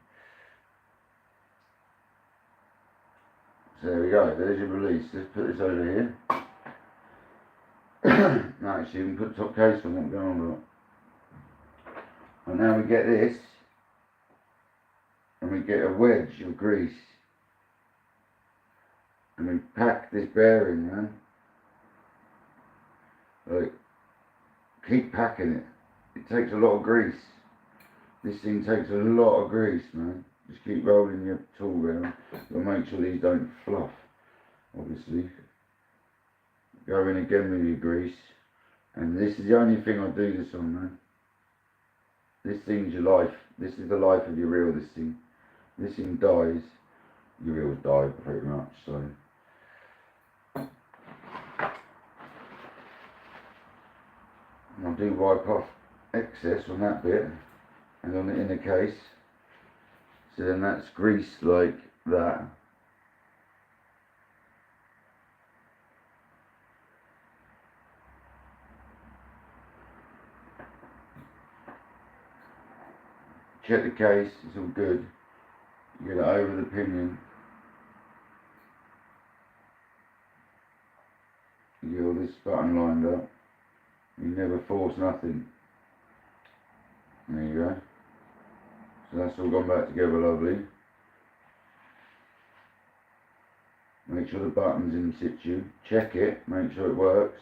So there we go, there's your release. Let's put this over here. Now actually you can put the top case on, what's going on with it. And now we get this, and we get a wedge of grease. And we pack this bearing, man. Like, keep packing it. It takes a lot of grease. This thing takes a lot of grease, man. Just keep rolling your tool around. You'll make sure these don't fluff, obviously. Go in again with your grease. And this is the only thing I do this on, man. This thing's your life. This is the life of your reel, this thing. This thing dies your wheels die pretty much. So I'll do wipe off excess on that bit and on the inner case. So then that's greased like that. Check the case, it's all good. You get it over the pinion. You get all this button lined up. You never force nothing. There you go. So that's all gone back together lovely. Make sure the button's in situ. Check it, make sure it works.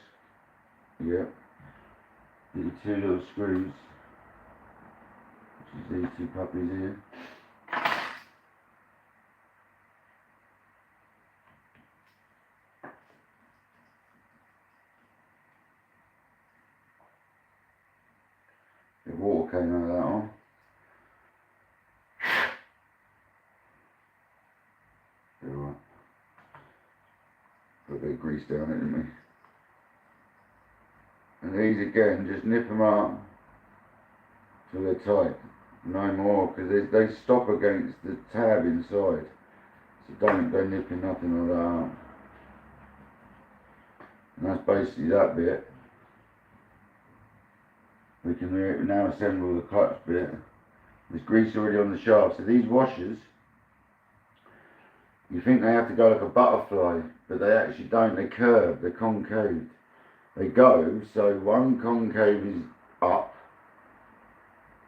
Yep. Get your two little screws. Which is these two puppies here. The water came out of that one. Alright. Put a bit of grease down it, didn't we? And these again, just nip them up till they're tight. No more, because they stop against the tab inside. So don't go nipping nothing like that up. And that's basically that bit. We can now assemble the clutch bit. There's grease already on the shaft. So these washers, you think they have to go like a butterfly, but they actually don't. They curve, they're concave. They go, so one concave is up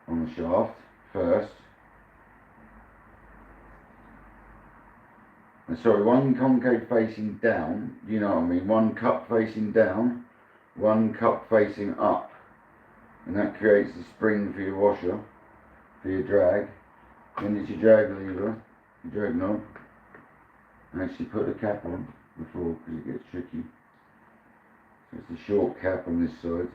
on the shaft first. Sorry, one concave facing down, you know what I mean? One cup facing down, one cup facing up. And that creates a spring for your washer, for your drag. Then it's your drag lever, your drag knob. And actually put the cap on before, because it gets tricky. So it's the short cap on this side.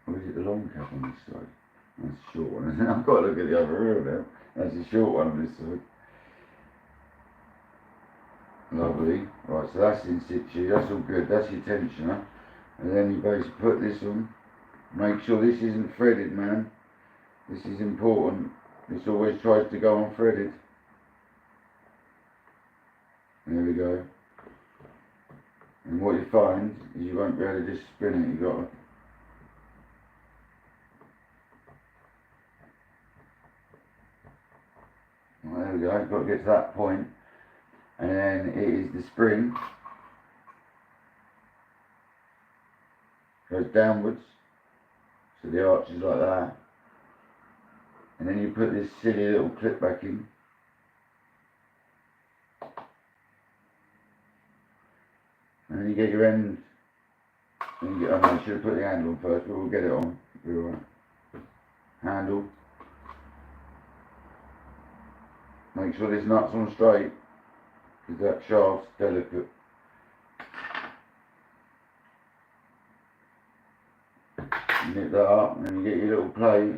Or is it the long cap on this side? That's the short one, isn't it? I've got to look at the other wheel now. That's the short one on this side. Lovely. Right, so that's in situ, that's all good, that's your tensioner. And then you basically put this on. Make sure this isn't threaded, man. This is important. This always tries to go unthreaded. There we go. And what you find is you won't be able to just spin it, you got to. Well, there we go, got to get to that point. And then it is the spring. Goes downwards. So the arch is like that. And then you put this silly little clip back in. And then you get your end. And you get, I should have put the handle on first, but we'll get it on. Right. Handle. Make sure this nut's on straight, because that shaft's delicate. You nip that up, and then you get your little plate,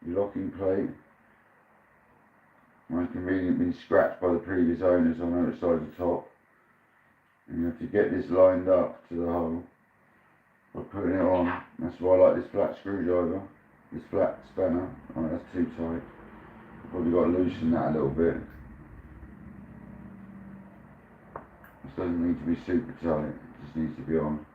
your locking plate. Mine conveniently been scratched by the previous owners on the other side of the top. And you have to get this lined up to the hole by putting it on. That's why I like this flat screwdriver, this flat spanner. Oh, that's too tight. Probably got to loosen that a little bit. This doesn't need to be super tight, it just needs to be on.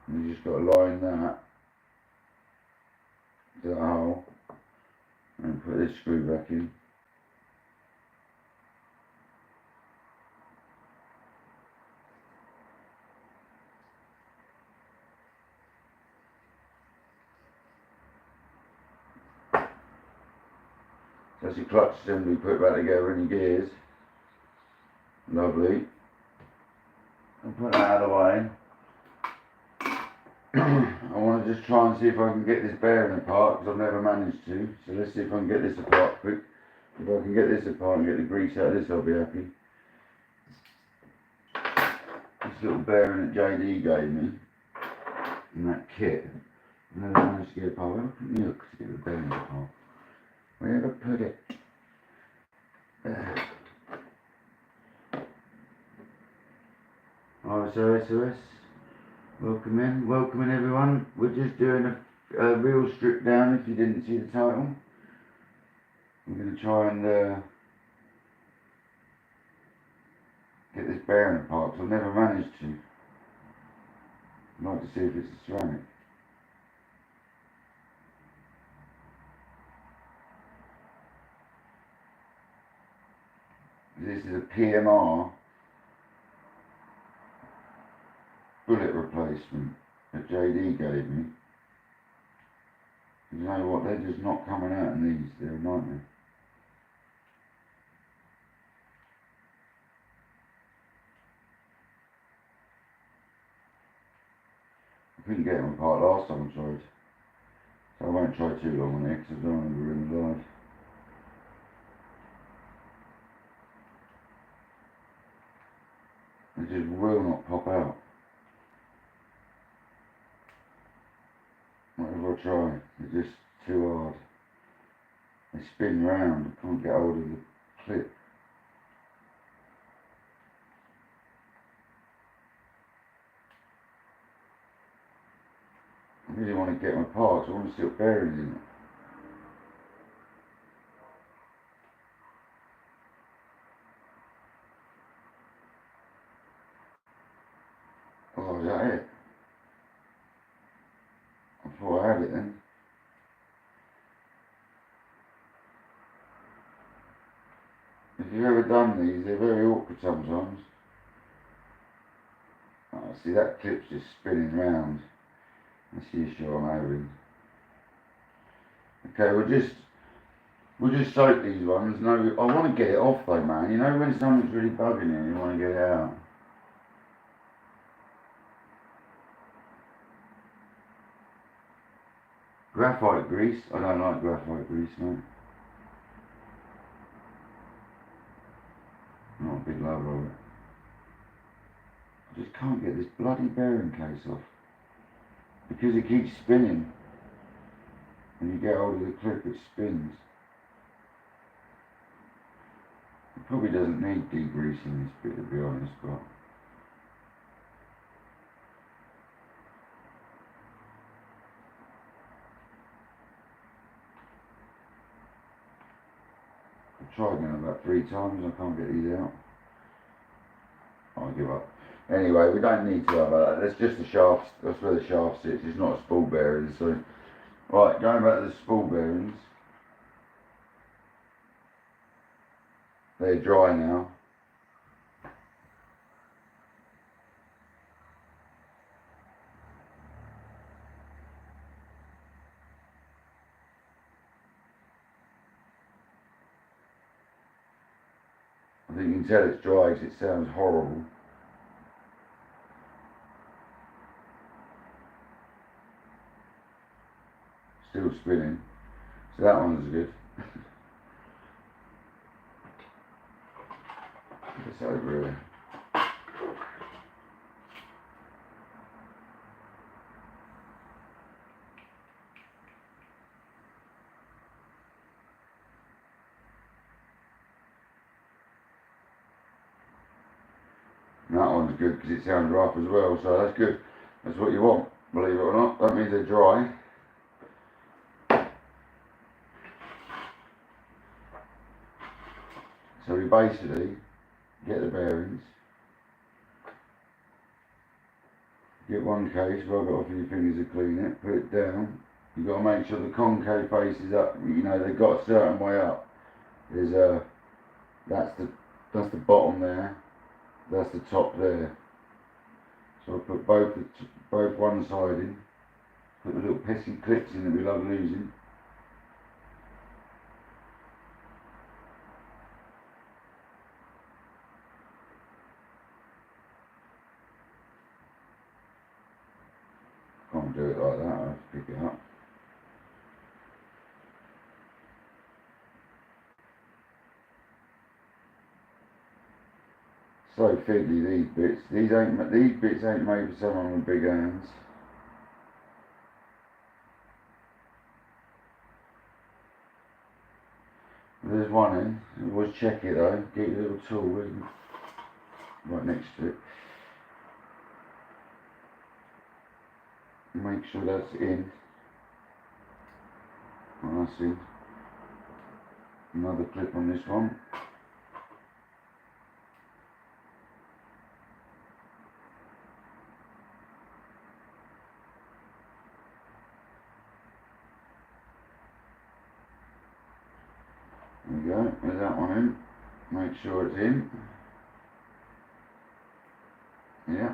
And you just got to line that to the hole and put this screw back in. That's your clutch assembly put back together in your gears. Lovely. I'll put that out of the way. I want to just try and see if I can get this bearing apart, because I've never managed to. So let's see if I can get this apart quick. If I can get this apart and get the grease out of this, I'll be happy. This little bearing that JD gave me, and that kit. And then I managed to get a part. Where put milk to get the bearing apart? Where did I put it? Alright, so SOS, welcome in everyone. We're just doing a real strip down if you didn't see the title. We're going to try and get this bearing apart because I've never managed to. I'd like to see if it's a ceramic. This is a PMR bullet replacement that JD gave me. You know what, they're just not coming out in these, they're a nightmare. I couldn't get them apart last time I tried, so I won't try too long on it because I don't want to ruin the life. They just will not pop out. Whatever I try, they're just too hard. They spin round, I can't get hold of the clip. I really want to get them apart, so I want to stick bearings in it. Oh, is that it? I thought I had it then. If you've ever done these, they're very awkward sometimes. Oh, see, that clip's just spinning round. That's the issue I'm having. Okay, we'll just soak these ones. No, I want to get it off though, man. You know when something's really bugging you, you want to get it out. Graphite grease. I don't like graphite grease, mate. I'm not a big lover of it. I just can't get this bloody bearing case off. Because it keeps spinning. When you get hold of the clip, it spins. It probably doesn't need degreasing this bit, to be honest, but I've tried now about 3 times, I can't get these out. I'll give up. Anyway, we don't need to have that. That's just the shaft. That's where the shaft sits. It's not a spool bearing. So, right, going back to the spool bearings. They're dry now. I think you can tell it's dry because it sounds horrible. Still spinning. So that one's good. It's over here. And that one's good because it sounds rough as well, so that's good. That's what you want, believe it or not. That means they're dry. So we basically get the bearings, get one case, rub it off with your fingers to clean it, put it down. You've got to make sure the concave face is up. You know, they've got a certain way up. There's that's the bottom there, that's the top there. So I put both one side in, put the little pesky clips in that we love losing. Can't do it like that, I have to pick it up. So fiddly these bits. These bits ain't made for someone with big hands. There's one in. Always check it though. Get your little tool right next to it. Make sure that's in. Well, that's in. Another clip on this one. There we go, there's that one in. Make sure it's in. Yeah.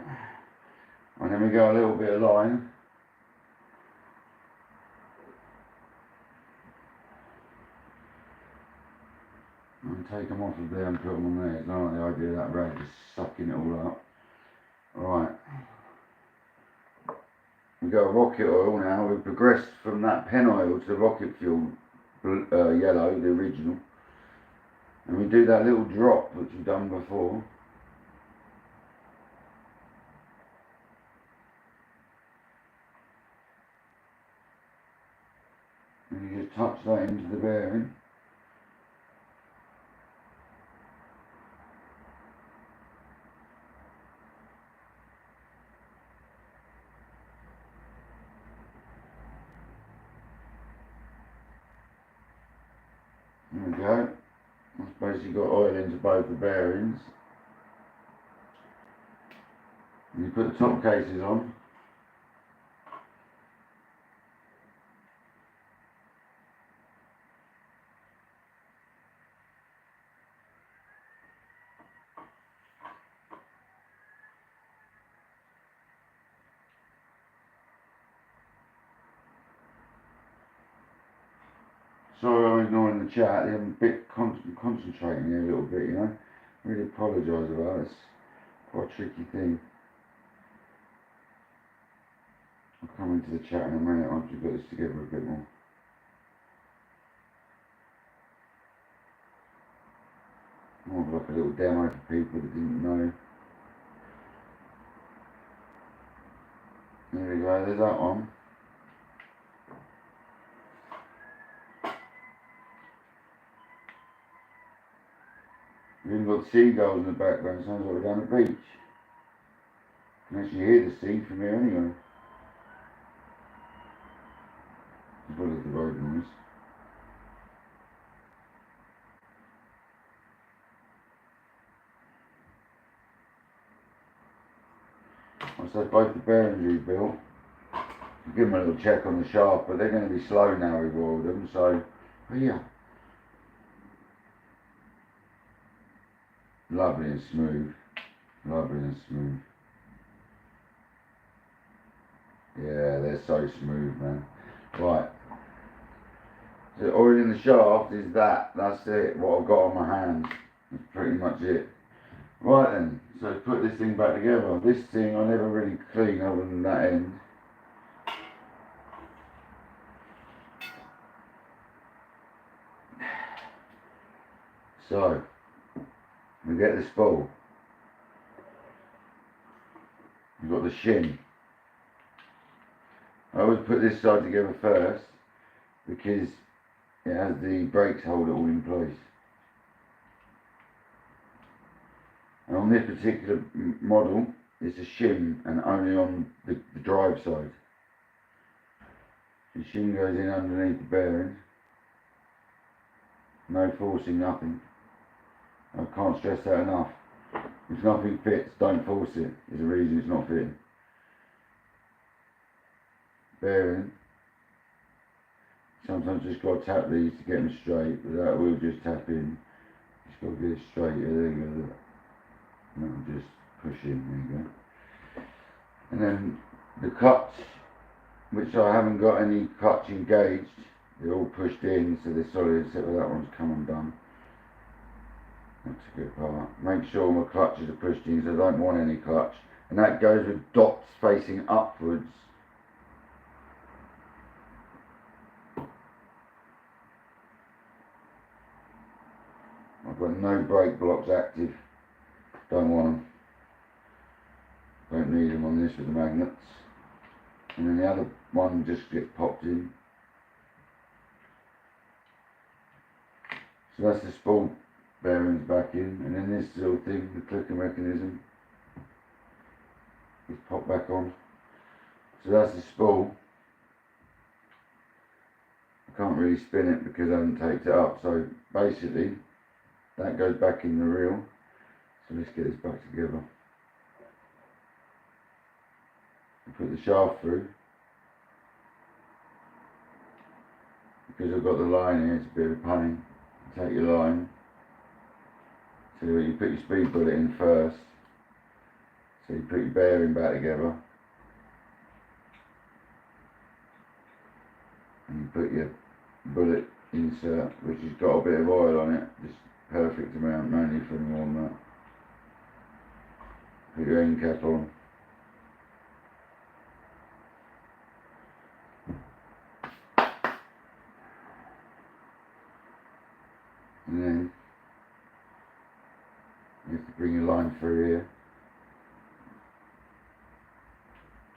And then we go a little bit of line. And take them off of there and put them on there. It's not like the idea of that rag just sucking it all up. Right. We got rocket oil now. We've progressed from that pen oil to rocket fuel yellow, the original. And we do that little drop which we've done before. And you just touch that into the bearing. There we go. That's basically got oil into both the bearings. And you put the top cases on. Sorry I'm ignoring the chat, I'm a bit concentrating here a little bit, you know. Really apologise about it, it's quite a tricky thing. I'll come into the chat in a minute once we've got this together a bit more. More of like a little demo for people that didn't know. There we go, there's that one. We've even got seagulls in the background, sounds like we're down the beach. You can actually hear the sea from here anyway. As well as the road noise. So both the bearings we built, give them a little check on the shaft, but they're going to be slow now we've oiled them, so yeah. Lovely and smooth. Lovely and smooth. Yeah, they're so smooth, man. Right. So oiling the shaft is that's it, what I've got on my hands. That's pretty much it. Right then, so to put this thing back together. This thing I never really clean other than that end. So, we get the spool. We've got the shin. I always put this side together first because it has the brakes hold it all in place. And on this particular model, it's a shim and only on the drive side. The shim goes in underneath the bearing. No forcing, nothing. I can't stress that enough. If nothing fits, don't force it. There's a reason it's not fitting. Bearing. Sometimes just got to tap these to get them straight, but that will just tap in. Just got to get it straight. Yeah, there you go. And that'll just push in. There you go. And then the clutch, which I haven't got any clutch engaged. They're all pushed in, so they're solid, except for that one's come undone. That's a good part. Make sure my clutches are pushed in, so I don't want any clutch. And that goes with dots facing upwards. I've got no brake blocks active. Don't want them. Don't need them on this with the magnets. And then the other one just gets popped in. So that's the spool bearings back in, and then this little thing, the clicker mechanism, is popped back on. So that's the spool. I can't really spin it because I haven't taped it up, so basically that goes back in the reel. So let's get this back together. Put the shaft through. Because I've got the line here, it's a bit of a pain. Take your line. So you put your speed bullet in first. So you put your bearing back together. And you put your bullet insert, which has got a bit of oil on it, just perfect amount, no need for any more than that. Put your end cap on. And then you have to bring your line through here.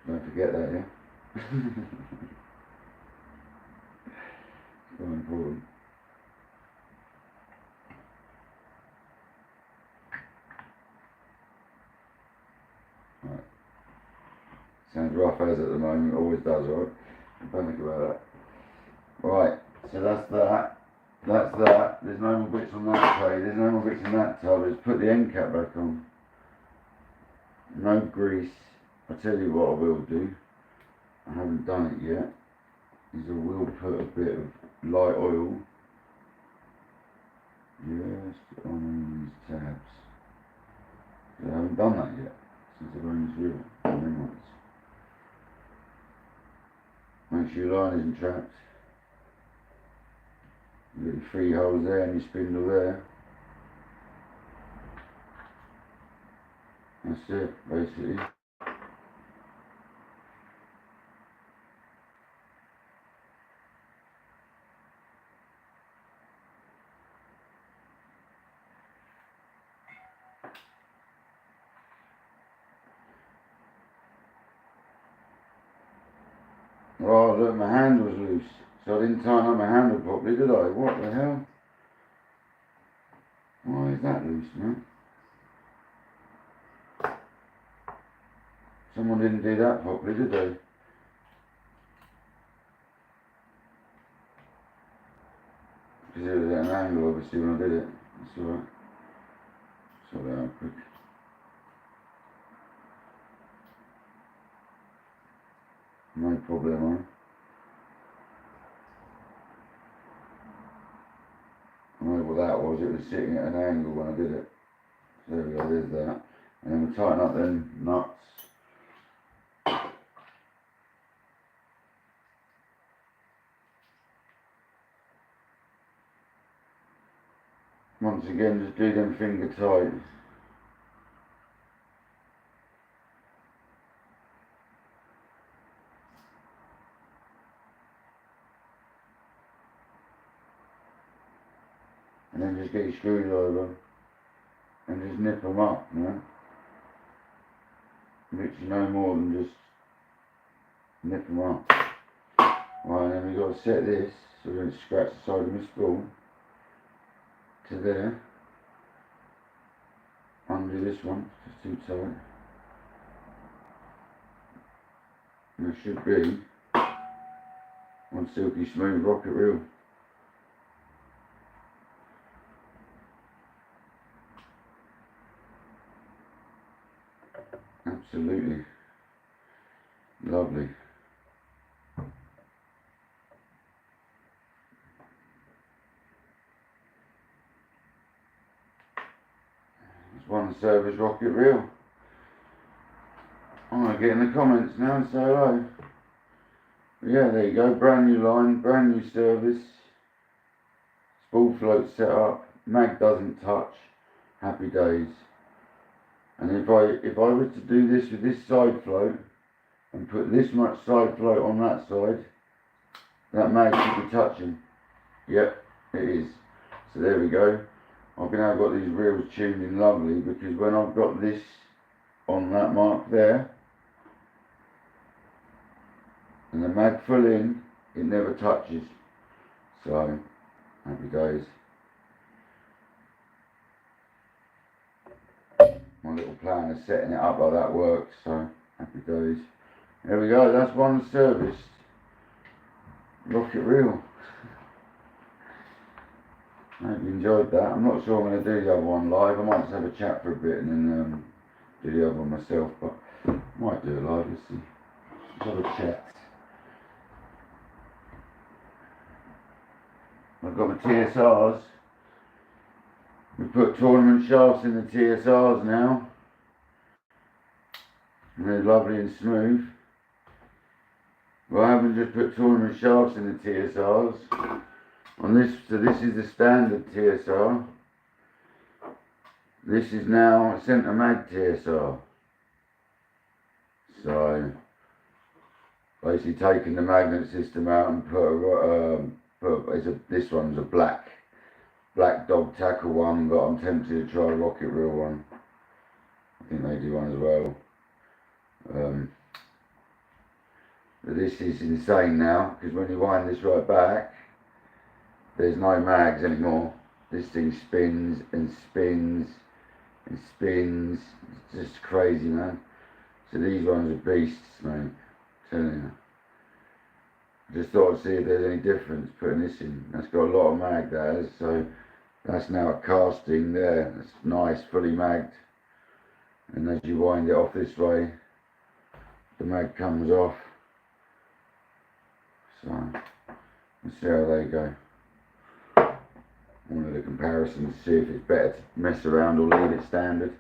Don't forget that, yeah? It's quite important. Right. Sounds rough as at the moment, always does, right? Don't think about that. Right, so that's that. That's that. There's no more bits on that tray. There's no more bits on that tub. Let's put the end cap back on. No grease. I'll tell you what I will do. I haven't done it yet. Is I will put a bit of light oil just on these tabs. I haven't done that yet since I've owned this reel. Make sure your line isn't trapped. You've got your 3 holes there and your spindle there. That's it, basically. Oh look, my handle's loose. So I didn't tighten up my handle properly, did I? What the hell? Why is that loose, man? Someone didn't do that properly, did they? Because it was at an angle, obviously, when I did it. That's alright. Sort that out quick. No problem. I know what that was, it was sitting at an angle when I did it. So there we go, there's that. And then we'll tighten up them nuts. Once again, just do them finger tight. And then just get your screwdriver and just nip them up, you know. Literally no more than just nip them up. Right, and then we've got to set this, so we're going to scratch the side of the spool to there. Undo this one, it's too tight. And there should be one silky smooth rocket reel. Absolutely lovely. It's one service rocket reel. I'm going to get in the comments now and say hello. But yeah, there you go, brand new line, brand new service. Spool float set up, mag doesn't touch, happy days. And if I was to do this with this side float and put this much side float on that side, that mag should be touching. Yep, it is. So there we go. I've now got these reels tuned in lovely, because when I've got this on that mark there and the mag full in, it never touches. So happy days. my little plan of setting it up like that works, so happy days. There we go, that's one serviced rocket reel. I hope you enjoyed that. I'm not sure I'm going to do the other one live. I might just have a chat for a bit and then do the other one myself, but I might do it live, let's see. Let's have a chat. I've got my TSRs. We put tournament shafts in the TSRs now. And they're lovely and smooth. Well, I haven't just put tournament shafts in the TSRs. On this, so this is the standard TSR. This is now a centre mag TSR. So, basically taking the magnet system out and this one's a black dog tackle one, but I'm tempted to try a rocket reel one. I think they do one as well. But this is insane now, because when you wind this right back, there's no mags anymore. This thing spins and spins and spins. It's just crazy, man. So these ones are beasts, mate. I'm telling you. I just thought I'd see if there's any difference putting this in. That's got a lot of mag, that is. So that's now a casting there. That's nice, fully magged. And as you wind it off this way, the mag comes off. So let's see how they go. One of the comparisons to see if it's better to mess around or leave it standard.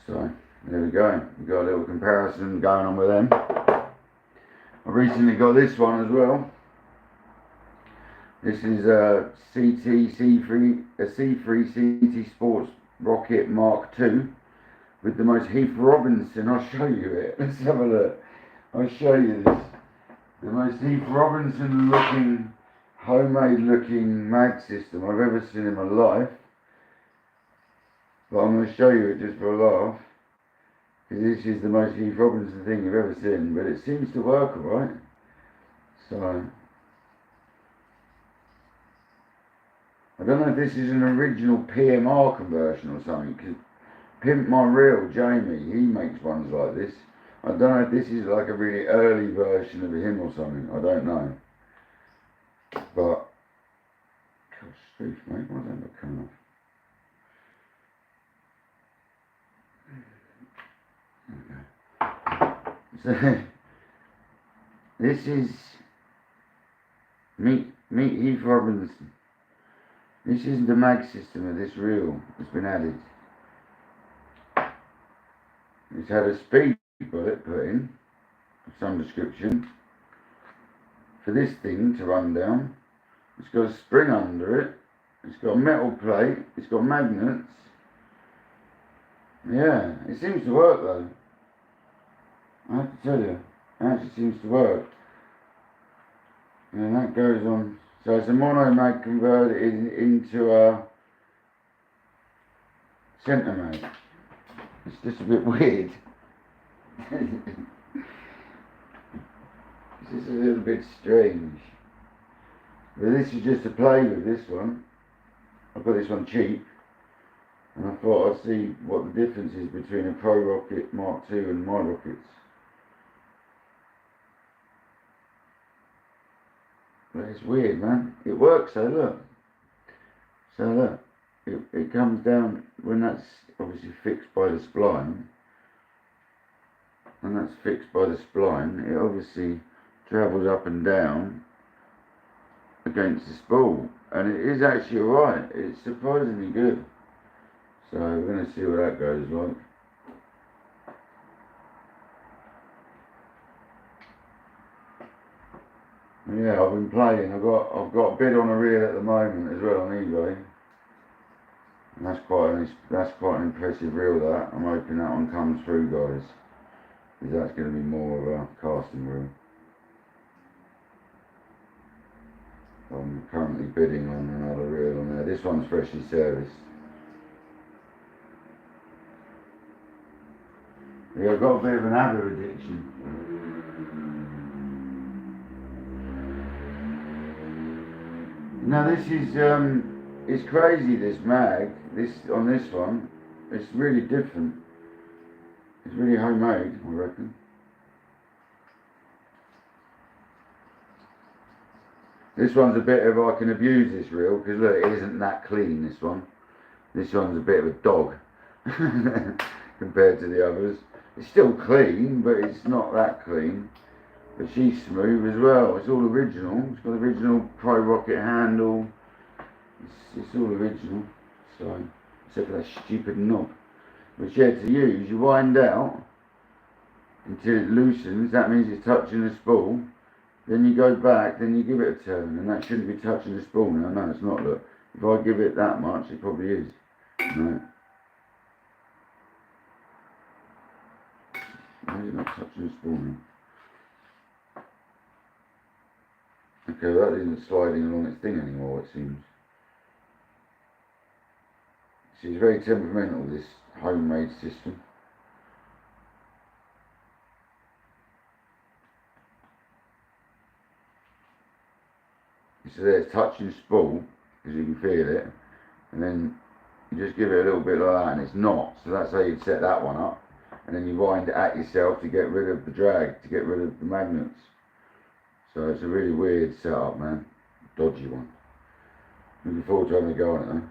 So there we go. We've got a little comparison going on with them. I recently got this one as well. This is a C3 CT Sports Rocket Mark II with the most Heath Robinson. I'll show you it. Let's have a look. I'll show you this. The most Heath Robinson looking, homemade looking mag system I've ever seen in my life. But I'm going to show you it just for a laugh. Because this is the most Heath Robinson thing you've ever seen. But it seems to work alright. So, I don't know if this is an original PMR conversion or something. Because Pimp My Reel, Jamie, he makes ones like this. I don't know if this is like a really early version of him or something. I don't know. But, gosh, Steve, mate, why don't I come off? Okay. So, this is Meet Heath Robinson. This is the mag system of this reel that's been added. It's had a speed bullet put in of some description for this thing to run down. It's got a spring under it. It's got a metal plate. It's got magnets. Yeah, it seems to work though. I have to tell you, it actually seems to work. And that goes on. So it's a mono mag converted into a centre mag. It's just a bit weird. It's just a little bit strange. But this is just to play with this one. I got this one cheap. And I thought I'd see what the difference is between a Pro Rocket Mark II and my rockets. But it's weird, man. It works, so look. So look. It comes down, when that's obviously fixed by the spline. When that's fixed by the spline, it obviously travels up and down against the spool. And it is actually alright. It's surprisingly good. So we're going to see what that goes like. Yeah, I've been playing. I've got a bid on a reel at the moment as well on eBay. And that's quite an impressive reel, that. I'm hoping that one comes through, guys. Because that's going to be more of a casting reel. I'm currently bidding on another reel on there. This one's freshly serviced. Yeah, I've got a bit of an Abu addiction. Now this is, it's crazy, this mag, on this one. it's really different. It's really homemade, I reckon. This one's a bit of, I can abuse this reel, because look, it isn't that clean, this one. This one's a bit of a dog compared to the others. It's still clean, but it's not that clean. But she's smooth as well. It's all original. It's got original Pro Rocket handle. It's all original. So, except for that stupid knob. Which yeah, to use, you wind out until it loosens. That means it's touching the spool. Then you go back, then you give it a turn, and that shouldn't be touching the spool now. No, it's not. Look, if I give it that much, it probably is. No. Why is it not touching the spool now? Okay, well, that isn't sliding along its thing anymore, it seems. She's very temperamental, this homemade system. So there, it's touching the spool, because you can feel it, and then you just give it a little bit like that, and it's not. So that's how you'd set that one up, and then you wind it at yourself to get rid of the drag, to get rid of the magnets. So it's a really weird setup, man. Dodgy one. Looking forward to having a go on it though.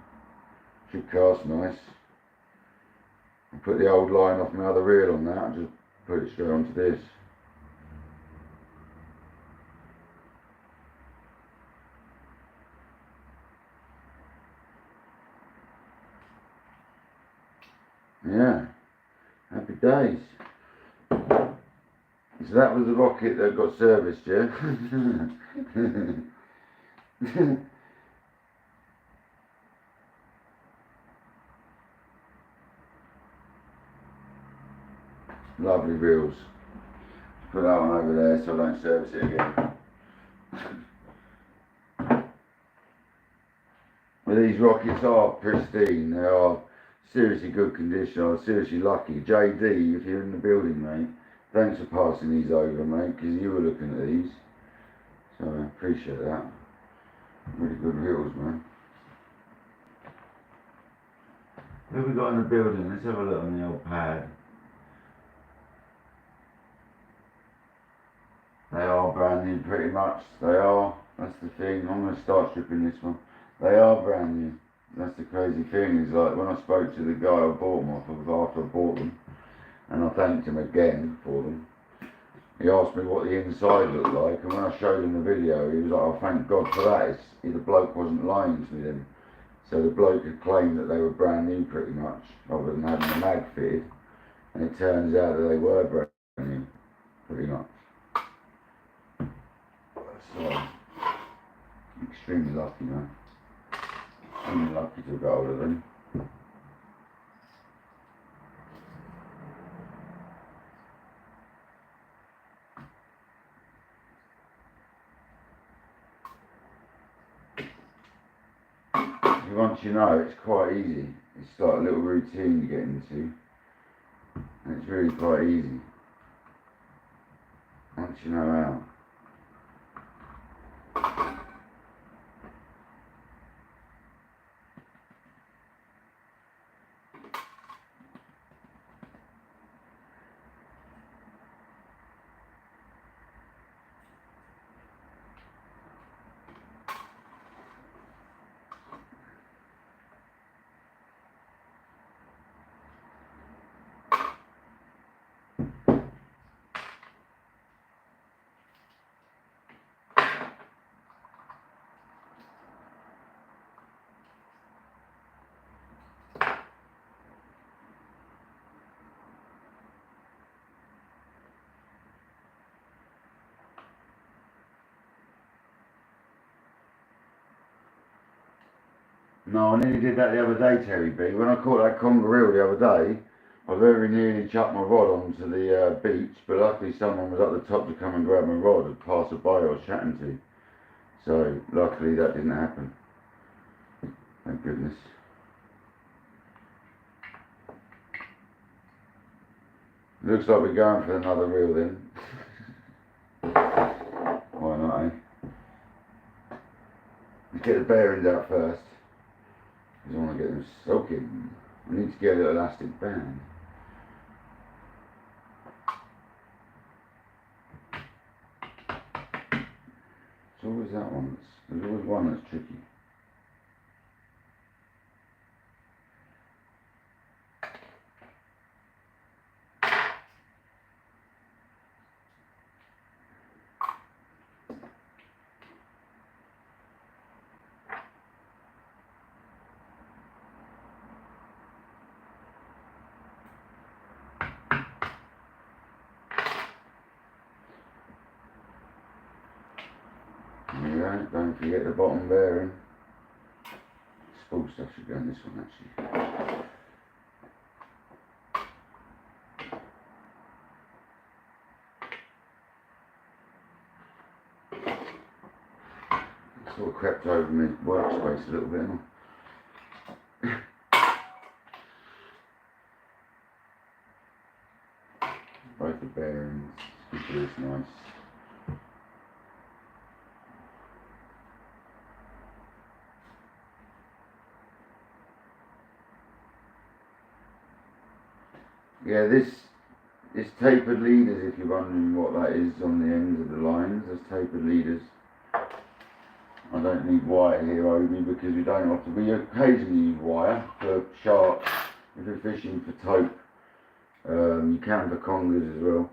Should cast nice. I put the old line off my other reel on that and just put it straight onto this. Yeah, happy days. So that was the rocket that got serviced, yeah? Lovely reels. Put that one over there so I don't service it again. Well, these rockets are pristine. They are seriously good condition. I was seriously lucky. JD, if you're in the building, mate, thanks for passing these over, mate, because you were looking at these. So I appreciate that. Really good reels, man. Who have we got in the building? Let's have a look on the old pad. They are brand new, pretty much. They are. That's the thing. I'm going to start stripping this one. They are brand new. That's the crazy thing, is like when I spoke to the guy I bought them off of after I bought them, and I thanked him again for them, he asked me what the inside looked like, and when I showed him the video, he was like, oh, thank God for that. The bloke wasn't lying to me then. So the bloke had claimed that they were brand new pretty much, other than having the mag fitted, and it turns out that they were brand new, pretty much. So, extremely lucky, man. Extremely lucky to have got hold of them. Once you know, it's quite easy. It's like a little routine you get into, and it's really quite easy once you know how. No, I nearly did that the other day, Terry B. When I caught that kangaroo the other day, I very nearly chucked my rod onto the beach, but luckily someone was at the top to come and grab my rod, a passerby I was chatting to. So, luckily that didn't happen. Thank goodness. Looks like we're going for another reel then. Why not, eh? Let's get the bearings out first. I want to get them soaking. I need to get an elastic band. It's always that one. There's always one that's tricky. Alright, don't forget the bottom bearing. Spool stuff should go in this one actually. Sort of crept over my workspace a little bit, hasn't it? Both the bearings, keep this nice. Yeah, this tapered leaders, if you're wondering what that is on the ends of the lines, there's tapered leaders. I don't need wire here, Obi, because we don't often, we occasionally use wire for sharks, if you're fishing for tope, you can for congers as well.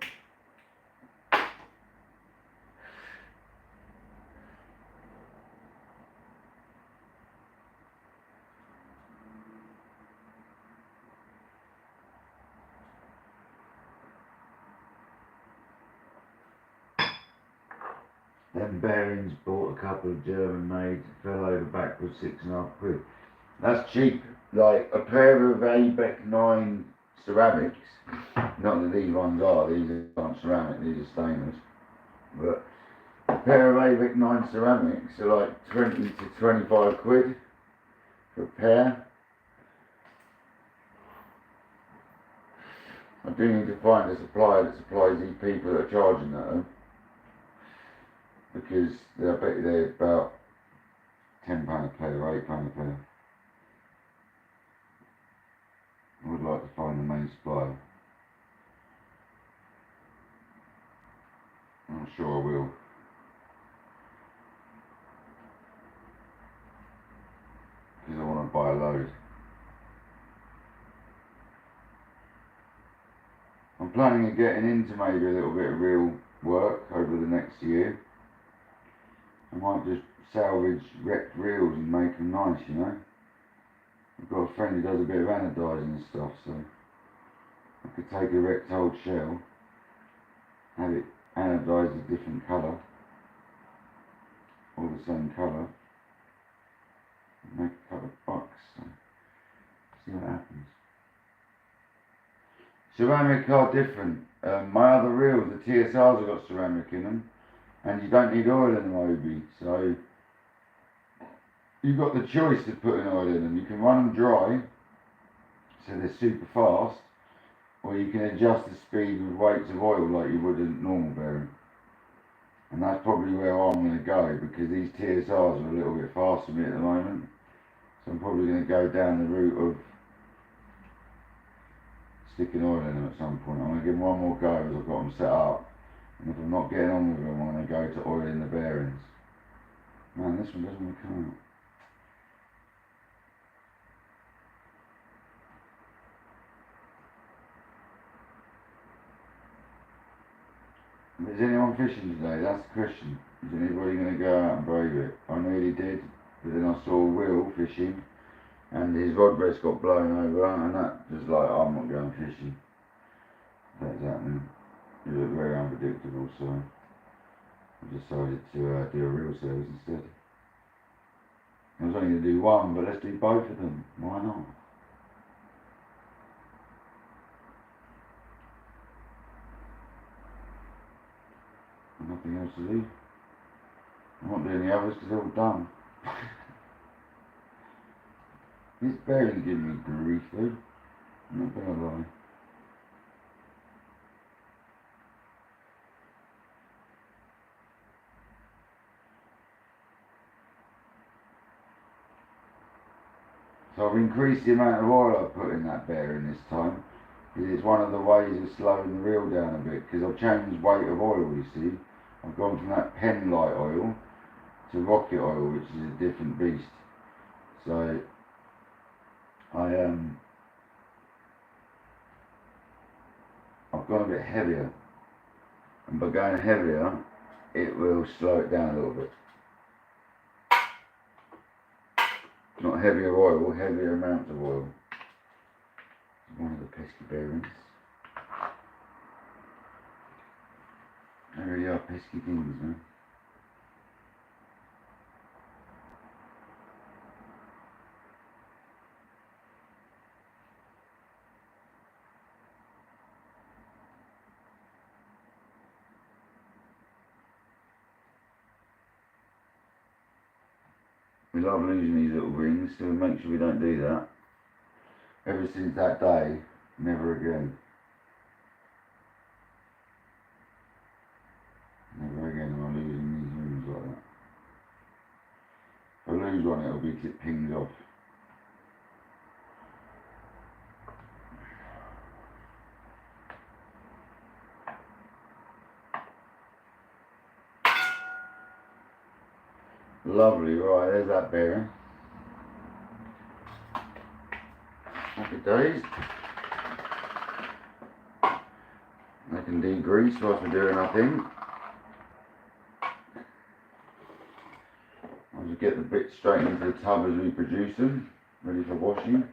Them bearings, bought a couple of German made, fell over backwards, £6.5. That's cheap. Like a pair of ABEC 9 ceramics, not that these ones are, these aren't ceramic, these are stainless, but a pair of ABEC 9 ceramics are like 20 to 25 quid for a pair. I do need to find a supplier that supplies these people that are charging that though, because I bet they're about £10 a pair or £8 a pair. I would like to find the main supplier. I'm sure I will. Because I want to buy a load. I'm planning on getting into maybe a little bit of real work over the next year. I might just salvage wrecked reels and make them nice, you know. I've got a friend who does a bit of anodising and stuff, so I could take a wrecked old shell, have it anodised a different colour, or the same colour, and make a couple of bucks, so see what happens. Ceramic are different. My other reels, the TSRs have got ceramic in them, and you don't need oil in them, Obi, so you've got the choice of putting oil in them. You can run them dry, so they're super fast, or you can adjust the speed with weights of oil like you would a normal bearing. And that's probably where I'm going to go, because these TSRs are a little bit fast for me at the moment. So I'm probably going to go down the route of sticking oil in them at some point. I'm going to give them one more go as I've got them set up. And if I'm not getting on with them, I'm going to go to oil in the bearings. Man, this one doesn't want to come out. Is anyone fishing today? That's the question. Is anybody going to go out and brave it? I nearly did, but then I saw Will fishing and his rod rest got blown over and that was like, I'm not going fishing. That's happening. It looked very unpredictable, so I decided to do a reel service instead. I was only going to do one, but let's do both of them. Why not? Nothing else to do. I'm not doing the others because they're all done. This bearing's giving me grief though. I'm not gonna lie. So I've increased the amount of oil I put in that bearing this time. It's one of the ways of slowing the reel down a bit, because I've changed weight of oil, you see. I've gone from that pen light oil to rocket oil, which is a different beast. So I've gone a bit heavier, and by going heavier it will slow it down a little bit. Not heavier oil, heavier amounts of oil. One of the pesky bearings. They really are pesky things, man. We love losing these little rings, so we make sure we don't do that. Ever since that day, never again. Never again am I losing these rings like that. If I lose one, it'll be because it pings off. Lovely, right, there's that bearing. Happy days. They can degrease whilst we're doing our thing. I'll just get the bits straight into the tub as we produce them, ready for washing.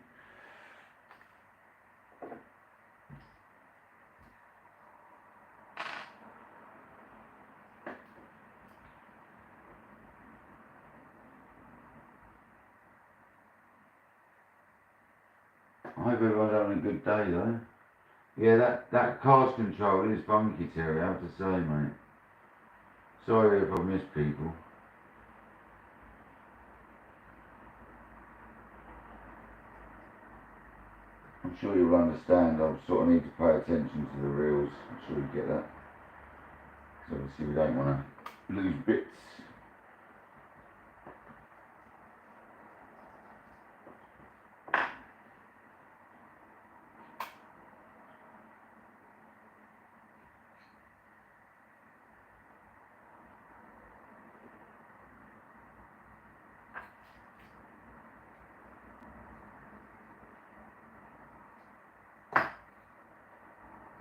I hope everyone's having a good day though. Yeah, that cast control is funky, Terry, I have to say, mate. Sorry if I've missed people. I'm sure you'll understand, I sort of need to pay attention to the reels. I'm sure you get that. Because obviously we don't want to lose bits.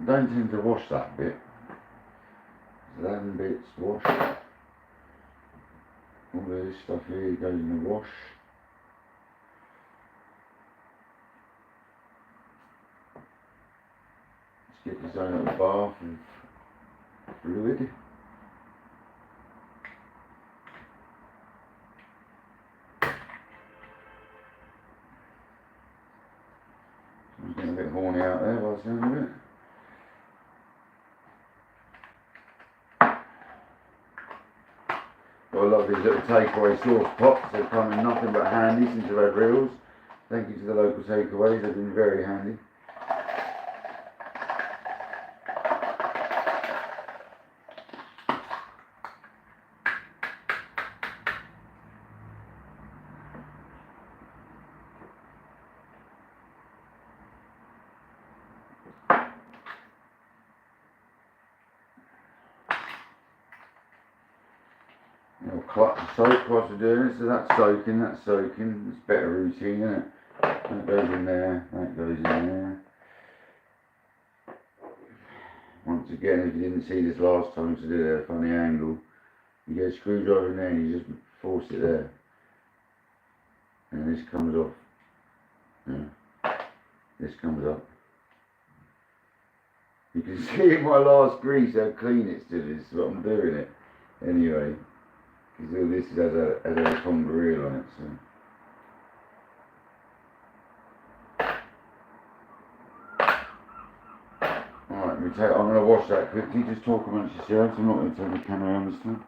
I don't tend to wash that bit. So them bits wash. All this stuff here goes in the wash. Let's get this own little bath of fluid. I'm getting a bit horny out there by the sound of it. I love these little takeaway sauce pots. They've come in nothing but handy since I've had reels. Thank you to the local takeaways, they've been very handy. Clutch of soap whilst we're doing it, so that's soaking, it's better routine, isn't it? That goes in there, that goes in there. Once again, if you didn't see this last time, so I did it at a funny angle, you get a screwdriver in there and you just force it there. And this comes off. Yeah. This comes up. You can see in my last grease how clean it still is, but I'm doing it anyway. Because all this has a tongue reel on it, so. Alright, I'm going to wash that quickly, just talk amongst yourselves, I'm not going to turn the camera on this time.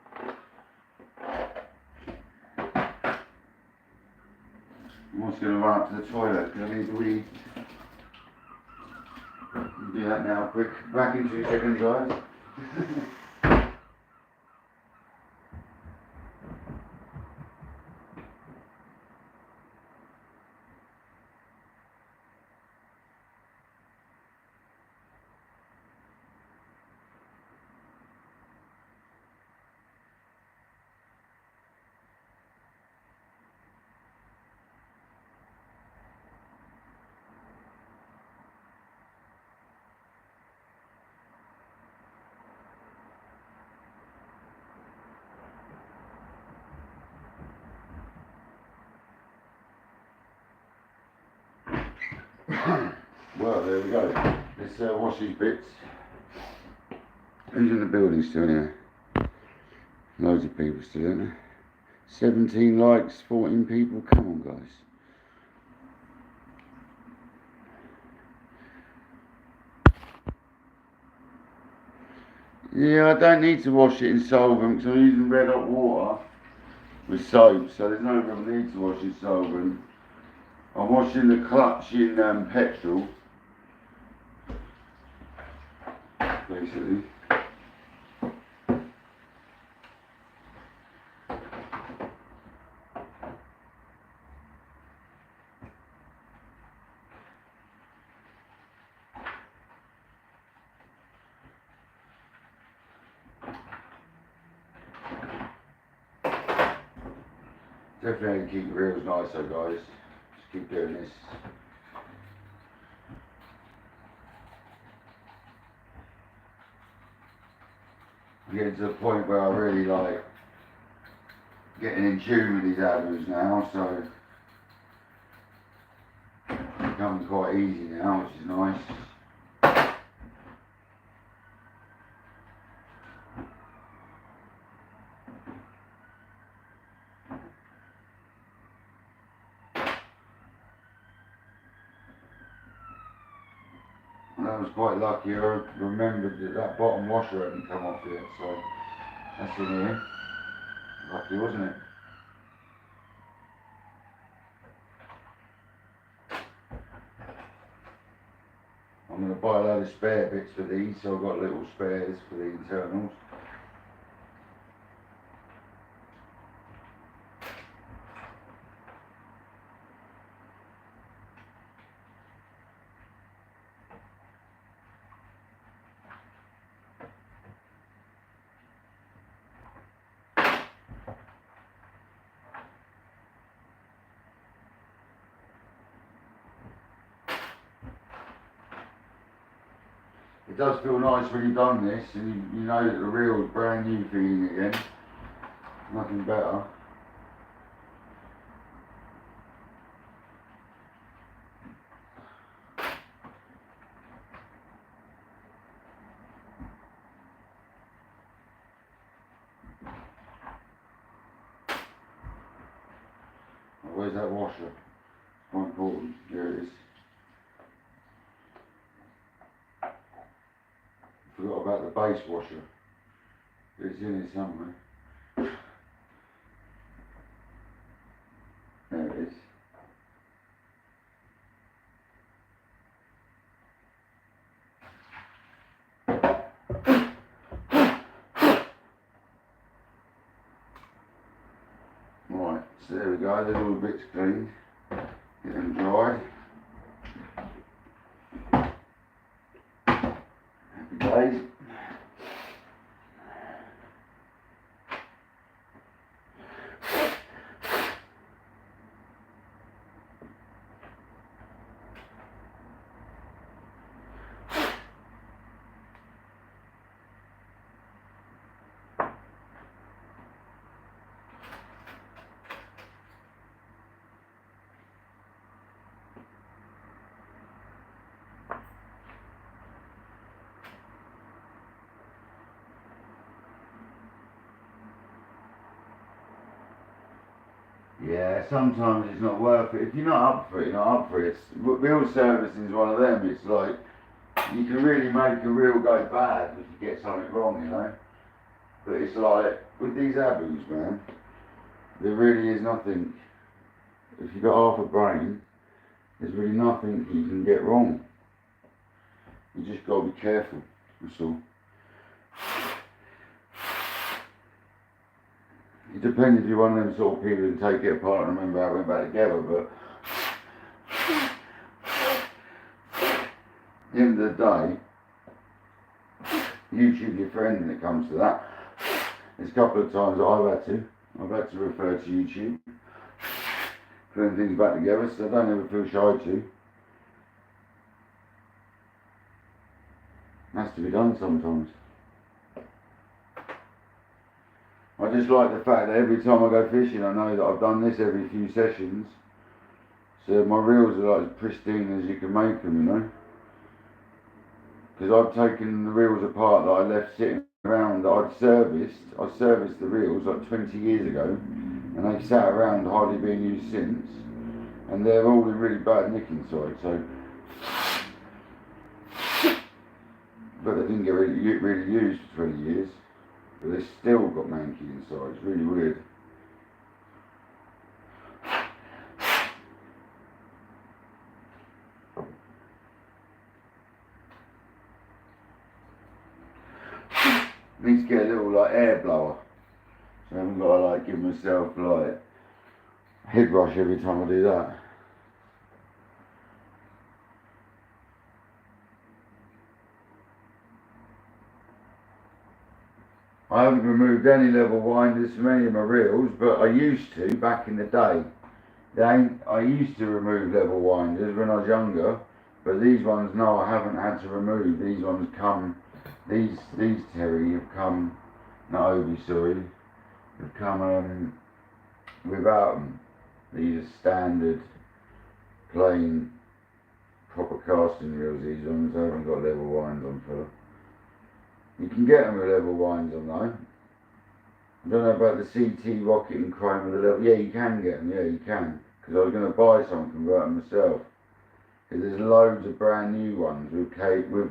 I'm also going to run up to the toilet, because I need to wee. Do that now, quick. Back in 2 seconds, guys. Well, there we go. Let's wash these bits. Who's in the building still now? Loads of people still, isn't there? 17 likes, 14 people. Come on, guys. Yeah, I don't need to wash it in solvent because I'm using red hot water with soap, so there's no real need to wash in solvent. I'm washing the clutch in petrol, basically. Definitely keep the reels nicer, guys. Just keep doing this. I'm getting to the point where I really like getting in tune with these abus now, so it's becoming quite easy now, which is nice. And I was quite lucky, I remembered that that bottom washer hadn't come off yet, so that's in here. Lucky, wasn't it? I'm going to buy a load of spare bits for these, so I've got little spares for the internals. It does feel nice when you've done this and you know that the reel's brand new feeling again. Nothing better. Where's that washer? It's quite important. There it is. Forgot about the base washer. It's in here somewhere. There it is. Right, so there we go, there's all the bits cleaned. Get them dried. Happy days. Yeah, sometimes it's not worth it. If you're not up for it, you're not up for it. Reel servicing is one of them. It's like, you can really make a reel go bad if you get something wrong, you know. But it's like, with these abus, man, there really is nothing. If you've got half a brain, there's really nothing you can get wrong. You just got to be careful, that's all. It depends if you're one of them sort of people who take it apart and remember how it went back together, but at the end of the day, YouTube's your friend when it comes to that. There's a couple of times I've had to refer to YouTube, putting things back together, so I don't ever feel shy to. It has to be done sometimes. I just like the fact that every time I go fishing I know that I've done this every few sessions, So my reels are like as pristine as you can make them, you know. Because I've taken the reels apart that I left sitting around that I'd serviced. I serviced the reels like 20 years ago, and they've sat around hardly being used since. And they're all in really bad nick inside, so. But they didn't get really used for 20 years. But they still got manky inside. It's really weird. I need to get a little like air blower. So I haven't got to like give myself like head rush every time I do that. I haven't removed any level winders from any of my reels, but I used to back in the day. I used to remove level winders when I was younger, but these ones, no, I haven't had to remove. These ones come, these Terry have come, not Obi, sorry, have come without them. These are standard, plain, proper casting reels, these ones. I haven't got level winds on for. You can get them with level winds on though. I don't know about the CT rocket and chrome with the level. Yeah, you can get them. Yeah, you can. Because I was going to buy some, convert them myself. Because there's loads of brand new ones with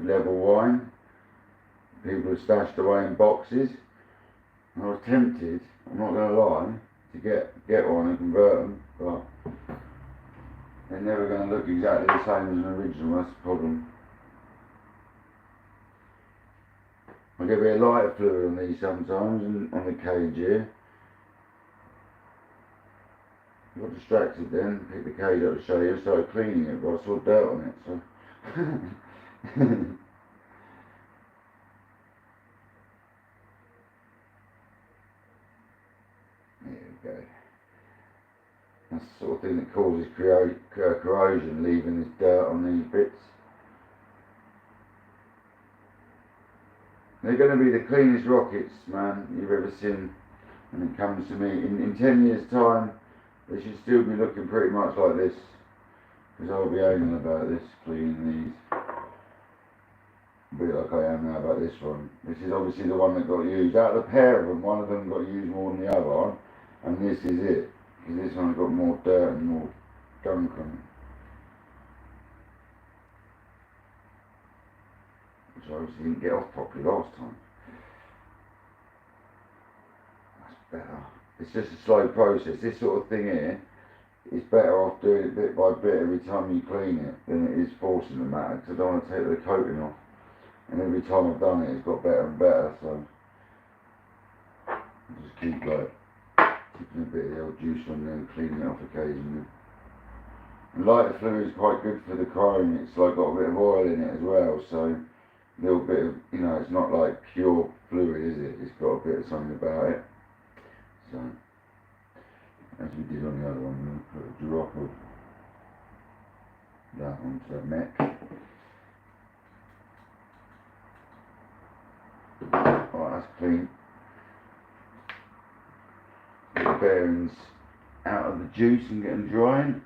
level wind. People have stashed away in boxes. And I was tempted, I'm not going to lie, to get one and convert them, but they're never going to look exactly the same as an original. That's the problem. I get a bit of lighter fluid on these sometimes, and on the cage here. I got distracted then, picked the cage up to show you, started cleaning it, but I saw dirt on it, so. There we go. That's the sort of thing that causes corrosion, leaving this dirt on these bits. They're going to be the cleanest rockets, man, you've ever seen when it comes to me. In 10 years' time, they should still be looking pretty much like this, because I'll be owning about this, cleaning these. A bit like I am now about this one. This is obviously the one that got used. Out of the pair of them, one of them got used more than the other one, and this is it. Because this one's got more dirt and more gunk on it. Which I obviously didn't get off properly last time. That's better. It's just a slow process. This sort of thing here, it's better off doing it bit by bit every time you clean it than it is forcing the matter, because I don't want to take the coating off. And every time I've done it, it's got better and better, so I just keep like keeping a bit of the old juice on there and cleaning it off occasionally. And lighter fluid is quite good for the chrome. It's like got a bit of oil in it as well, so a little bit of, you know, it's not like pure fluid, is it? It's got a bit of something about it. So, as we did on the other one, we'll put a drop of that onto the mech. Alright, that's clean. Get the bearings out of the juice and get them drying.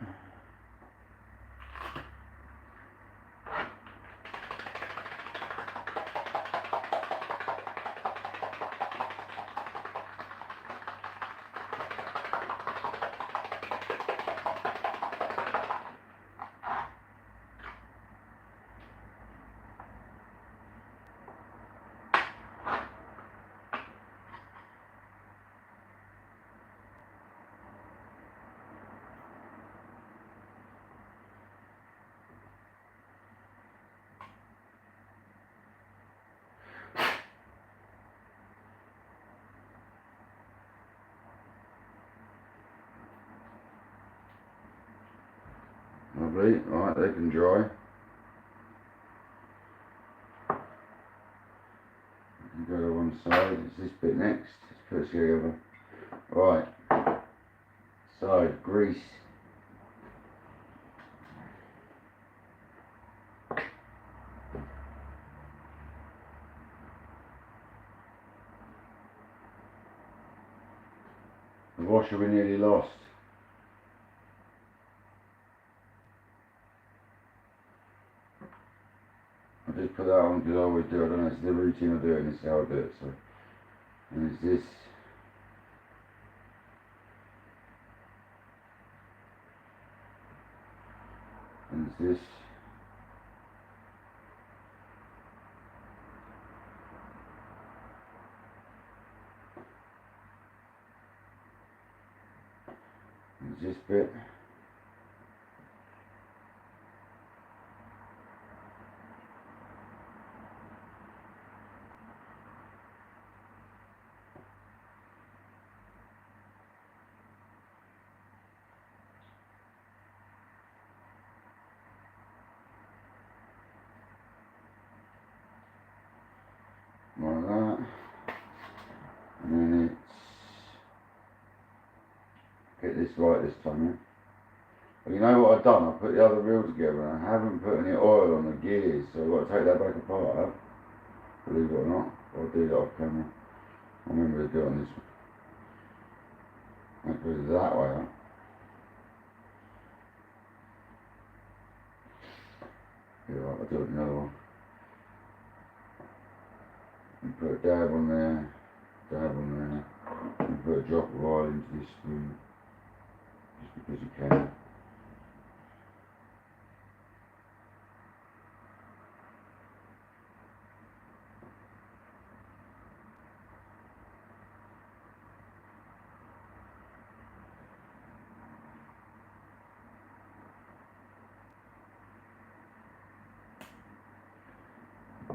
Lovely, alright, they can dry. Go to one side, it's this bit next, let's put it together. Right, so grease. The washer we nearly lost. because I always do. I don't know, it's the routine I do it and it's how I do it. So, and it's this. And it's this. And it's this bit. Like that. And then it's, get this right this time, yeah? Well, you know what I've done? I put the other reel together and I haven't put any oil on the gears, so I've got to take that back apart, believe it or not. I'll do that off camera. I remember to do it on this one. I put it that way up. Yeah, right, I'll do it another one. And put a dab on there, and put a drop of oil into this spoon, just because you can.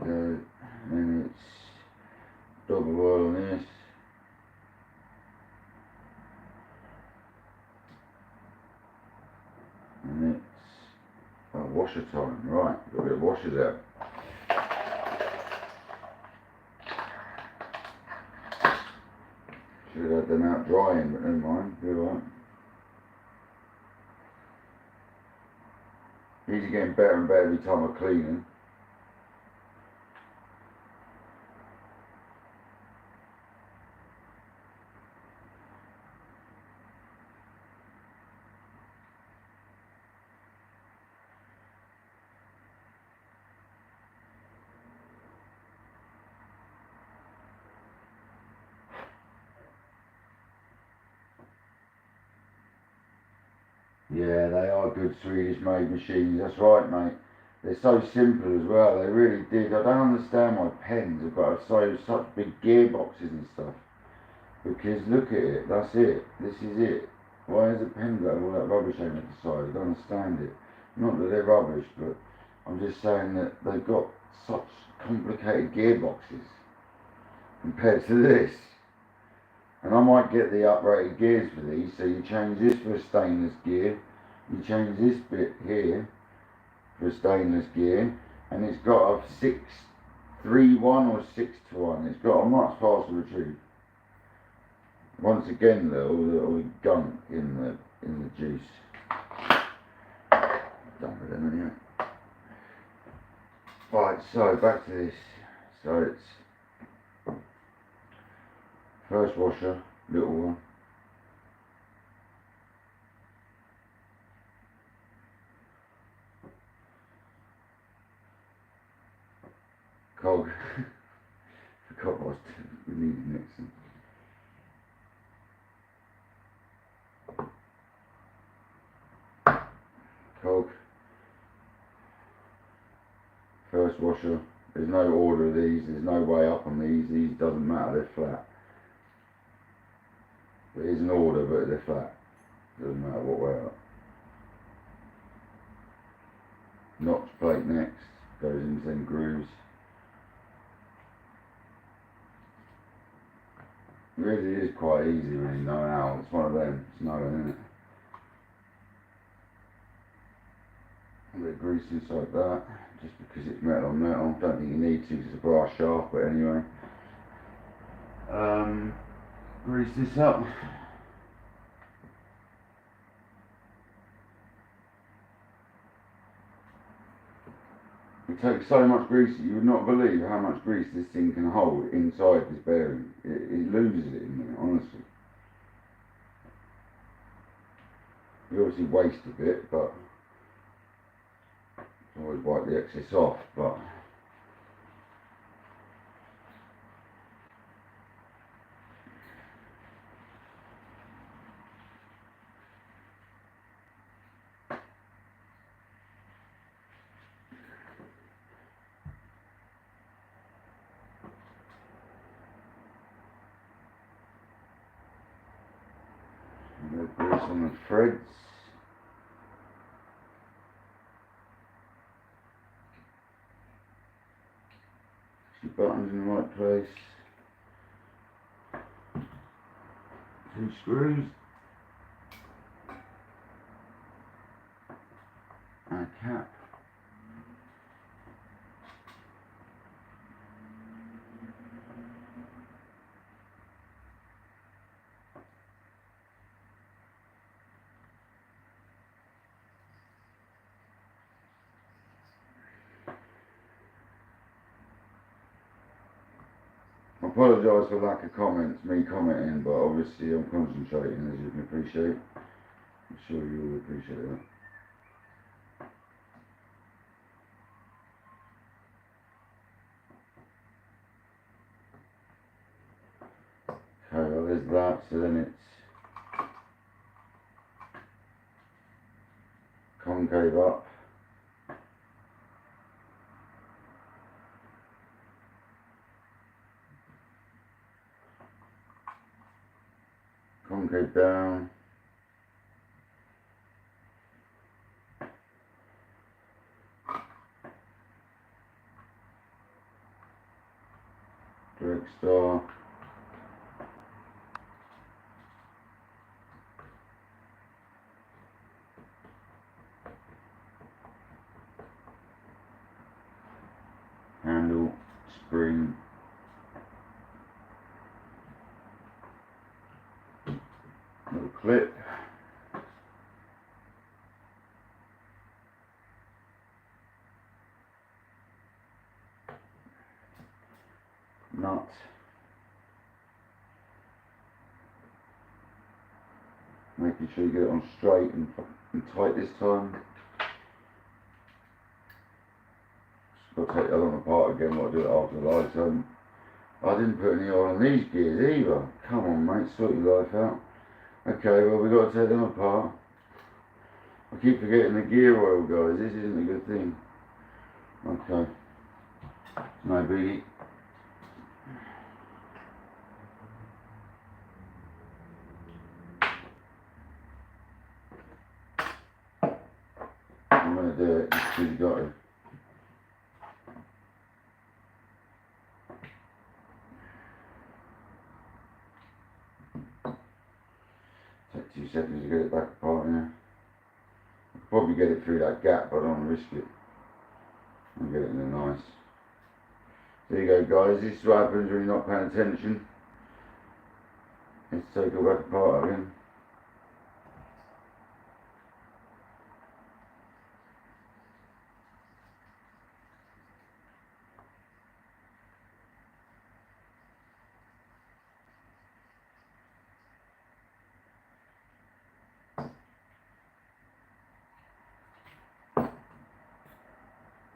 And then it's drop of oil on this. And it's washer time, right, got a bit of washers out. Should have had them out drying, but never mind, be alright. These are getting better and better every time I clean them. Yeah, they are good Swedish made machines, that's right mate. They're so simple as well, they really did. I don't understand why pens have got such big gearboxes and stuff. Because look at it, that's it, this is it. Why has a pen got all that rubbish on the side? I don't understand it. Not that they're rubbish, but I'm just saying that they've got such complicated gearboxes compared to this. And I might get the uprated gears for these, so you change this for a stainless gear, you change this bit here for a stainless gear, and it's got a 6-3-1 or 6-1. It's got a much faster retrieve. Once again though, all the gunk in the juice. Done with them anyway. Right, so back to this. So it's first washer, little one. Cog. Forgot what we needed next one. Cog. First washer. There's no order of these, there's no way up on these doesn't matter, they're flat. There is an order, but they're flat. Doesn't matter what way up. Notch plate next, goes into them grooves. Really is quite easy when you know how. It's one of them, it's knowing, isn't it? A bit of grease inside that, just because it's metal on metal. Don't think you need to because it's a brass shaft, but anyway. Grease this up. It takes so much grease that you would not believe how much grease this thing can hold inside this bearing. It loses it in there, honestly. You obviously waste a bit, but always wipe the excess off, but grease on the threads. The buttons in the right place. 2 screws. And a cap. I apologise for lack of comments, me commenting, but obviously I'm concentrating, as you can appreciate. I'm sure you will appreciate that. Okay, well there's that, so then it's concave up. Concave down. Direct star. Handle, spring. Little clip. Nut. Making sure you get it on straight and tight this time. Just got to take the other one apart again, what I do it after the lights. I didn't put any oil on these gears either. Come on mate, sort your life out. Okay, well we've got to take them apart. I keep forgetting the gear oil, guys, this isn't a good thing. Okay, no biggie. I'm going to do it just because you got to. Take 2 seconds to get it back apart now. I could probably get it through that gap, but I don't want to risk it. I'll get it in there nice. There you go guys, this is what happens when you're not paying attention. Let's take it back apart again.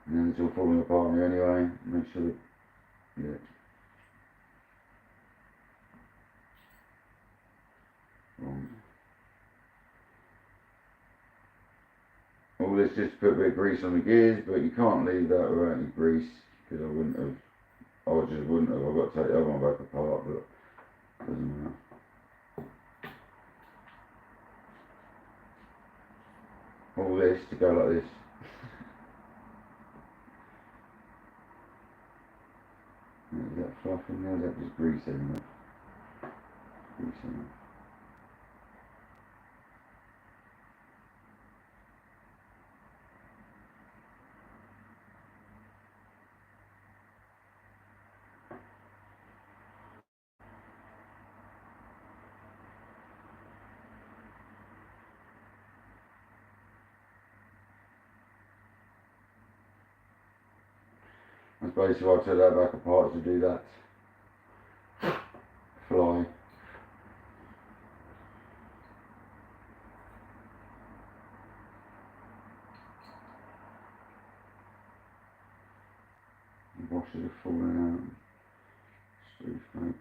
And then it's all falling apart on me anyway. Make sure that, yeah. All this just to put a bit of grease on the gears, but you can't leave that without any grease, because I wouldn't have. I just wouldn't have. I've got to take the other one back apart, but it doesn't matter. All this to go like this. Is that fluff in there? Is that just grease enough? Grease enough. That's basically why I took that back apart, to do that fly. Washes are falling out. Screw fake.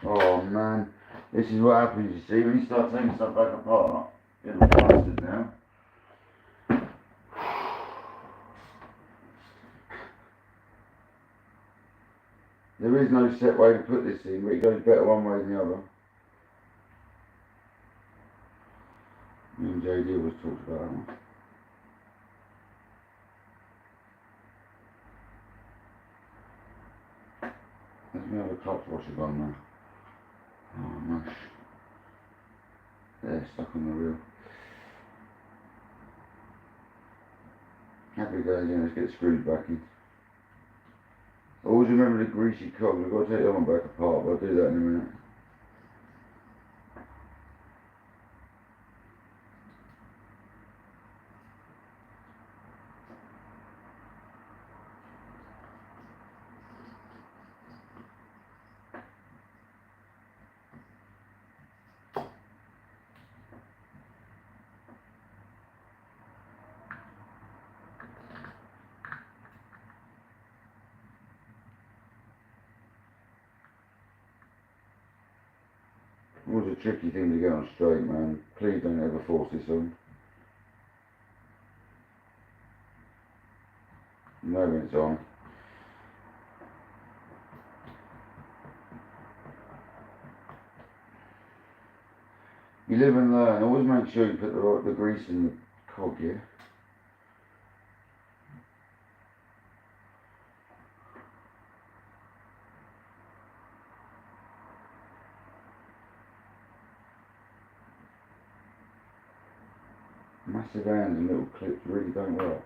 Oh man, this is what happens, you see, when you start taking stuff back apart. Getting blasted now. There is no set way to put this in, but it goes better one way than the other. Me and JD always talked about that one. Let me have a clutch washer gone now. Oh, mush. They're stuck on the wheel. Happy days, yeah, let's get the screws back in. Always remember the greasy cogs. We've got to take that one back apart, but I'll do that in a minute. Always a tricky thing to get on straight, man. Please don't ever force this on. You know when it's on. You live and learn. Always make sure you put the grease in the cog, yeah? Massive hands and little clips really don't work.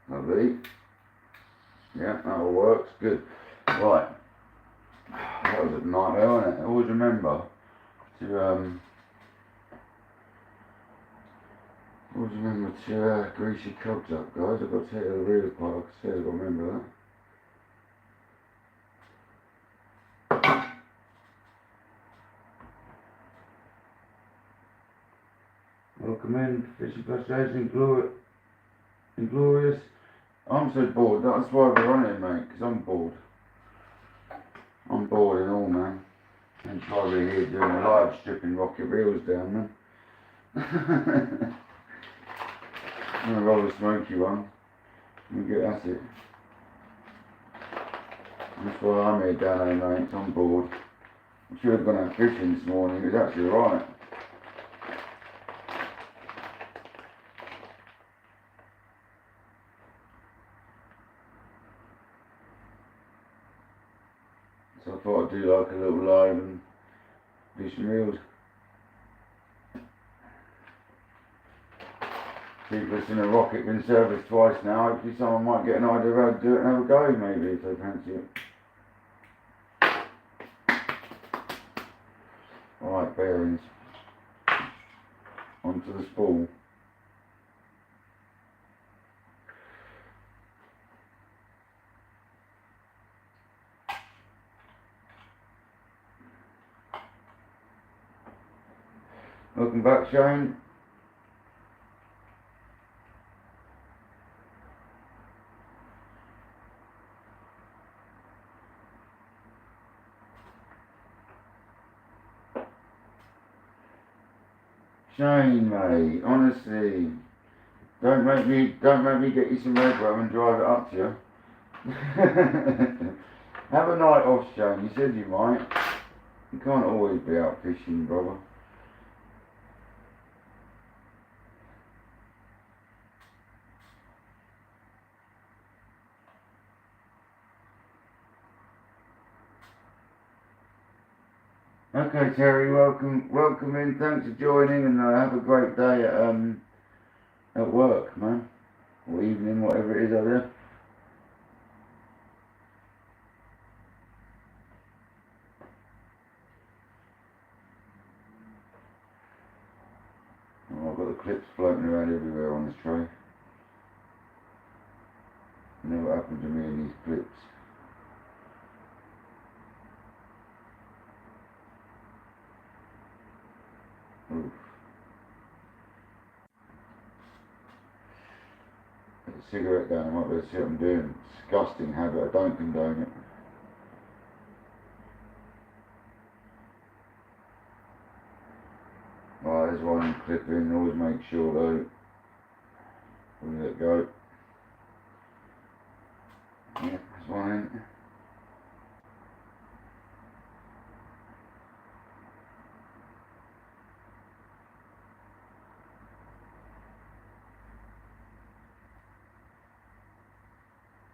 Lovely. Yeah, that all works. Good. Right. That was a nightmare, wasn't it? Always remember to grease your cogs up, guys. I've got to take the wheel apart. Like I said, I've got to remember that. Welcome in, Fishy Frustration, Inglorious. I'm so bored, that's why we're on it, mate, because I'm bored. I'm bored and all, man. And probably here doing a live stripping rocket reels down, man. I'm gonna roll a smoky one. And get at it. That's why I'm here down here, mate. I'm bored. I should have gone out fishing this morning. It was actually right. So I thought I'd do like a little live and do some reels. People in a rocket been serviced twice now. Hopefully someone might get an idea of how to do it and have a go, maybe, if they fancy it. Alright, bearings. Onto the spool. Welcome back, Shane. Shane, mate, honestly, don't make me get you some red rum and drive it up to you. Have a night off, Shane. You said you might. You can't always be out fishing, brother. Okay, Terry, welcome in. Thanks for joining, and have a great day at work, man, or evening, whatever it is over there. Oh, I've got the clips floating around everywhere on this tray. You know what happened to me in these clips. Oof. Put a cigarette down, I might be able to see what I'm doing. Disgusting habit, I don't condone it. Right, there's one clip in, always make sure though, when you let go. Yeah, there's one in.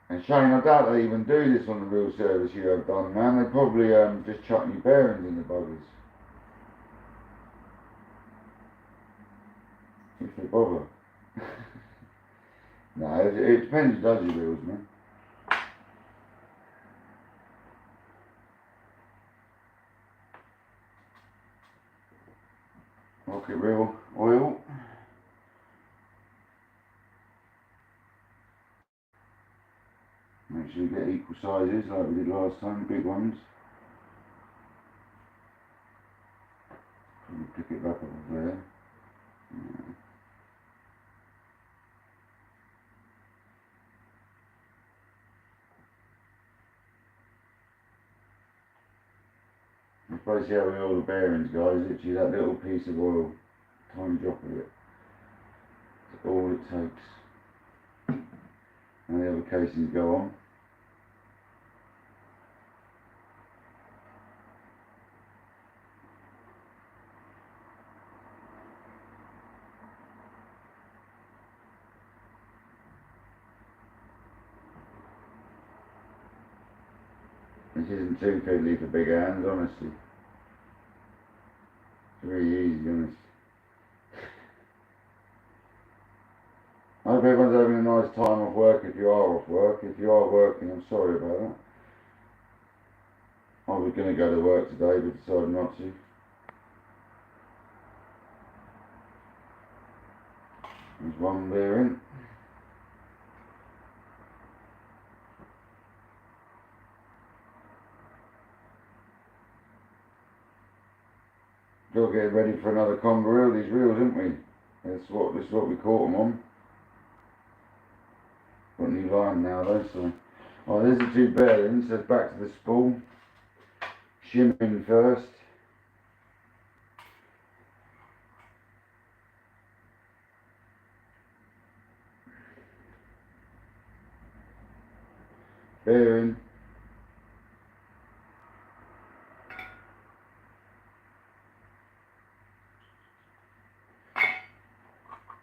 And Shane, I doubt they even do this on the real service you have done, man. They probably just chuck new bearings in the buggers. If they bother. No, it depends who does your wheels, man. Rocket reel oil. Make sure you get equal sizes like we did last time, big ones. Probably pick it back up there. Yeah. That's basically how we all the bearings, guys. Literally that little piece of oil, tiny drop of it. That's all it takes. And the other casings go on. This isn't too fiddly for big hands, honestly. It's really easy, honest. I hope everyone's having a nice time off work if you are off work. If you are working, I'm sorry about that. I was going to go to work today, but decided not to. There's one bearing. Got to get ready for another conga reel, these reels, haven't we? This is what we caught them on. Got a new line now though, so. Oh, there's the two bearings, so back to the spool. Shimming first. Bearing.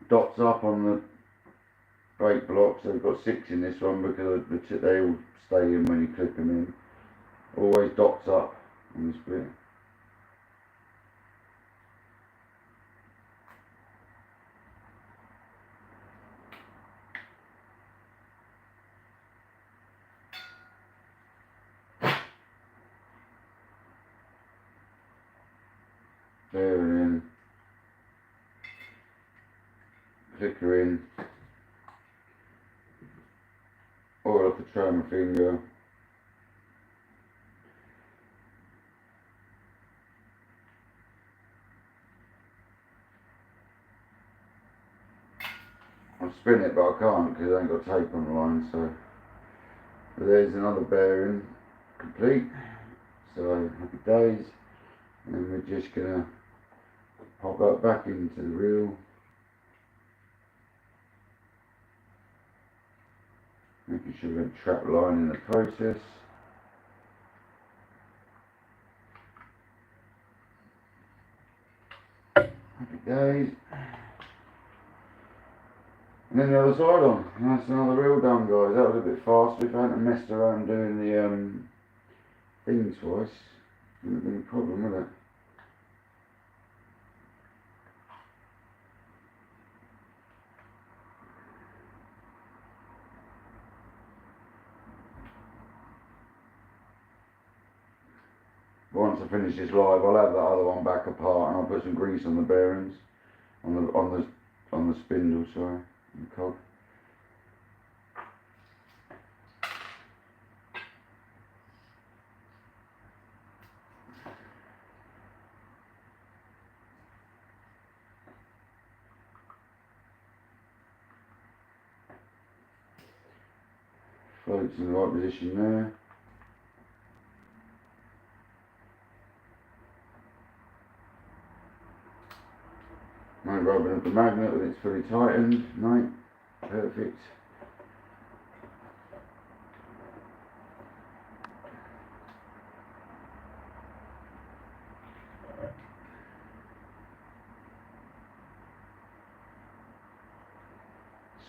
Dots up on the brake blocks. So we've got 6 in this one because they all stay in when you clip them in. Always dots up on this bit. Bearing in. Clicker in. Oil off the trailer finger. I'll spin it, but I can't because I ain't got tape on the line. So there's another bearing complete. So happy days. And then we're just gonna pop that back into the reel. Making sure we don't trap line in the process. Happy days. And then the other side on. And that's another reel done, guys. That was a bit fast. If I hadn't messed around doing the things twice, wouldn't have been a problem, would it? Once I finish this live, I'll have that other one back apart, and I'll put some grease on the bearings, on the spindle, sorry, on the cog. Floats in the right position there. No rubbing of the magnet when it's fully tightened. No, perfect.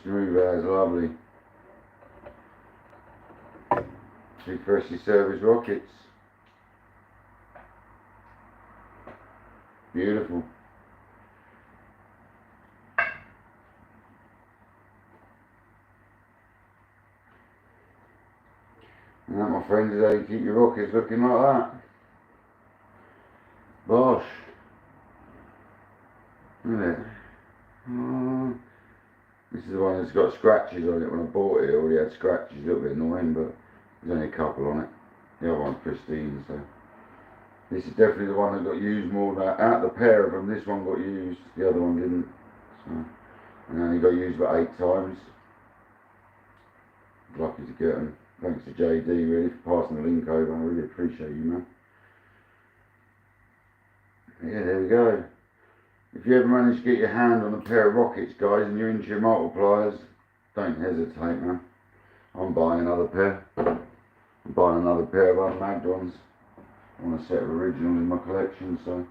Smooth as, lovely. Two freshly serviced rockets. Beautiful. And that, my friends, is how you keep your rockets looking like that. Bosh. Isn't it? Oh. This is the one that's got scratches on it. When I bought it, it already had scratches. A little bit annoying, but there's only a couple on it. The other one's pristine, so. This is definitely the one that got used more than out of the pair of them. This one got used, the other one didn't. So, and only got used about 8 times. Lucky to get them. Thanks to JD really for passing the link over. I really appreciate you, man. Yeah, there we go. If you ever manage to get your hand on a pair of rockets, guys, and you're into your multipliers, don't hesitate, man. I'm buying another pair. I'm buying another pair of unmagged ones. I want a set of originals in my collection, so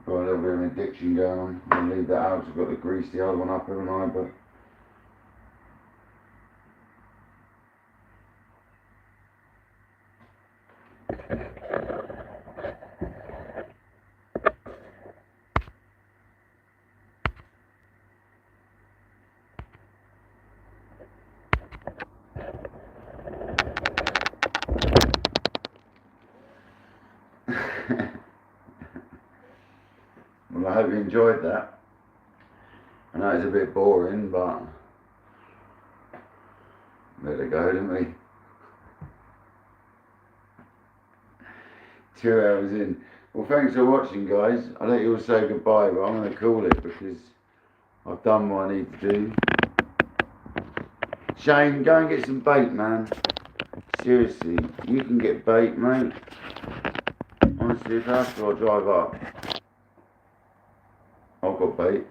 I've got a little bit of an addiction going on. I'm going to leave that out. I've got to grease the other one up, haven't I? But well, I hope you enjoyed that. I know it's a bit boring, but let it go, didn't we? 2 hours in. Well, thanks for watching, guys. I'll let you all say goodbye, but I'm going to call it because I've done what I need to do. Shane, go and get some bait, man. Seriously, you can get bait, mate. Honestly, if I have to, I'll drive up. I've got bait.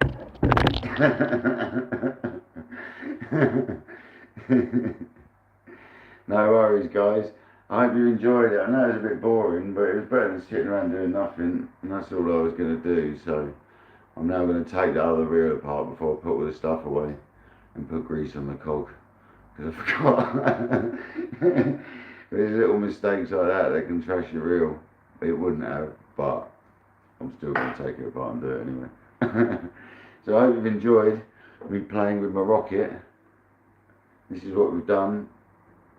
No worries, guys. I hope you enjoyed it. I know it was a bit boring, but it was better than sitting around doing nothing, and that's all I was going to do. So I'm now going to take the other reel apart before I put all the stuff away and put grease on the cog, because I forgot. There's little mistakes like that that can trash your reel. It wouldn't have, but I'm still going to take it apart and do it anyway. So I hope you've enjoyed me playing with my rocket. This is what we've done.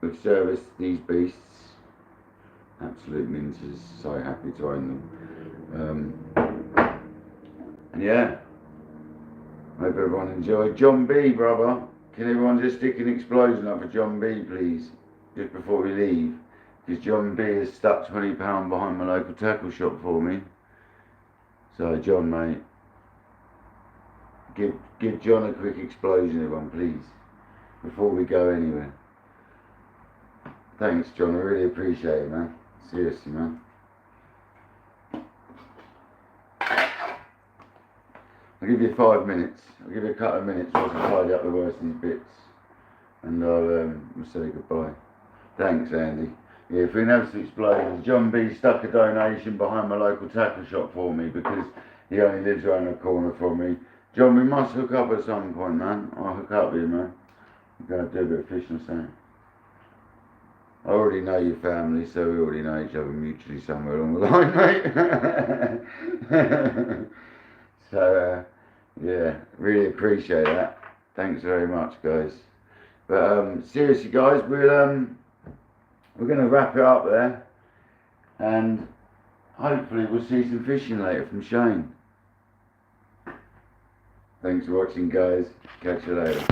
We've serviced these beasts. Absolute minces. So happy to own them. And yeah, hope everyone enjoyed. John B, brother. Can everyone just stick an explosion up for John B, please? Just before we leave. Because John B has stuck £20 behind my local tackle shop for me. So John, mate, give John a quick explosion, everyone, please, before we go anywhere. Thanks, John, I really appreciate it, man. Seriously, man. I'll give you 5 minutes. I'll give you a couple of minutes whilst I tidy up the worst of these bits, and I'll say goodbye. Thanks, Andy. Yeah, for an absolute explosion. John B stuck a donation behind my local tackle shop for me because he only lives around the corner from me. John, we must hook up at some point, man. I'll hook up with you, man. We're going to do a bit of fishing or something. I already know your family, so we already know each other mutually somewhere along the line, mate. So, yeah, really appreciate that. Thanks very much, guys. But seriously, guys, we're going to wrap it up there, and hopefully we'll see some fishing later from Shane. Thanks for watching, guys. Catch you later.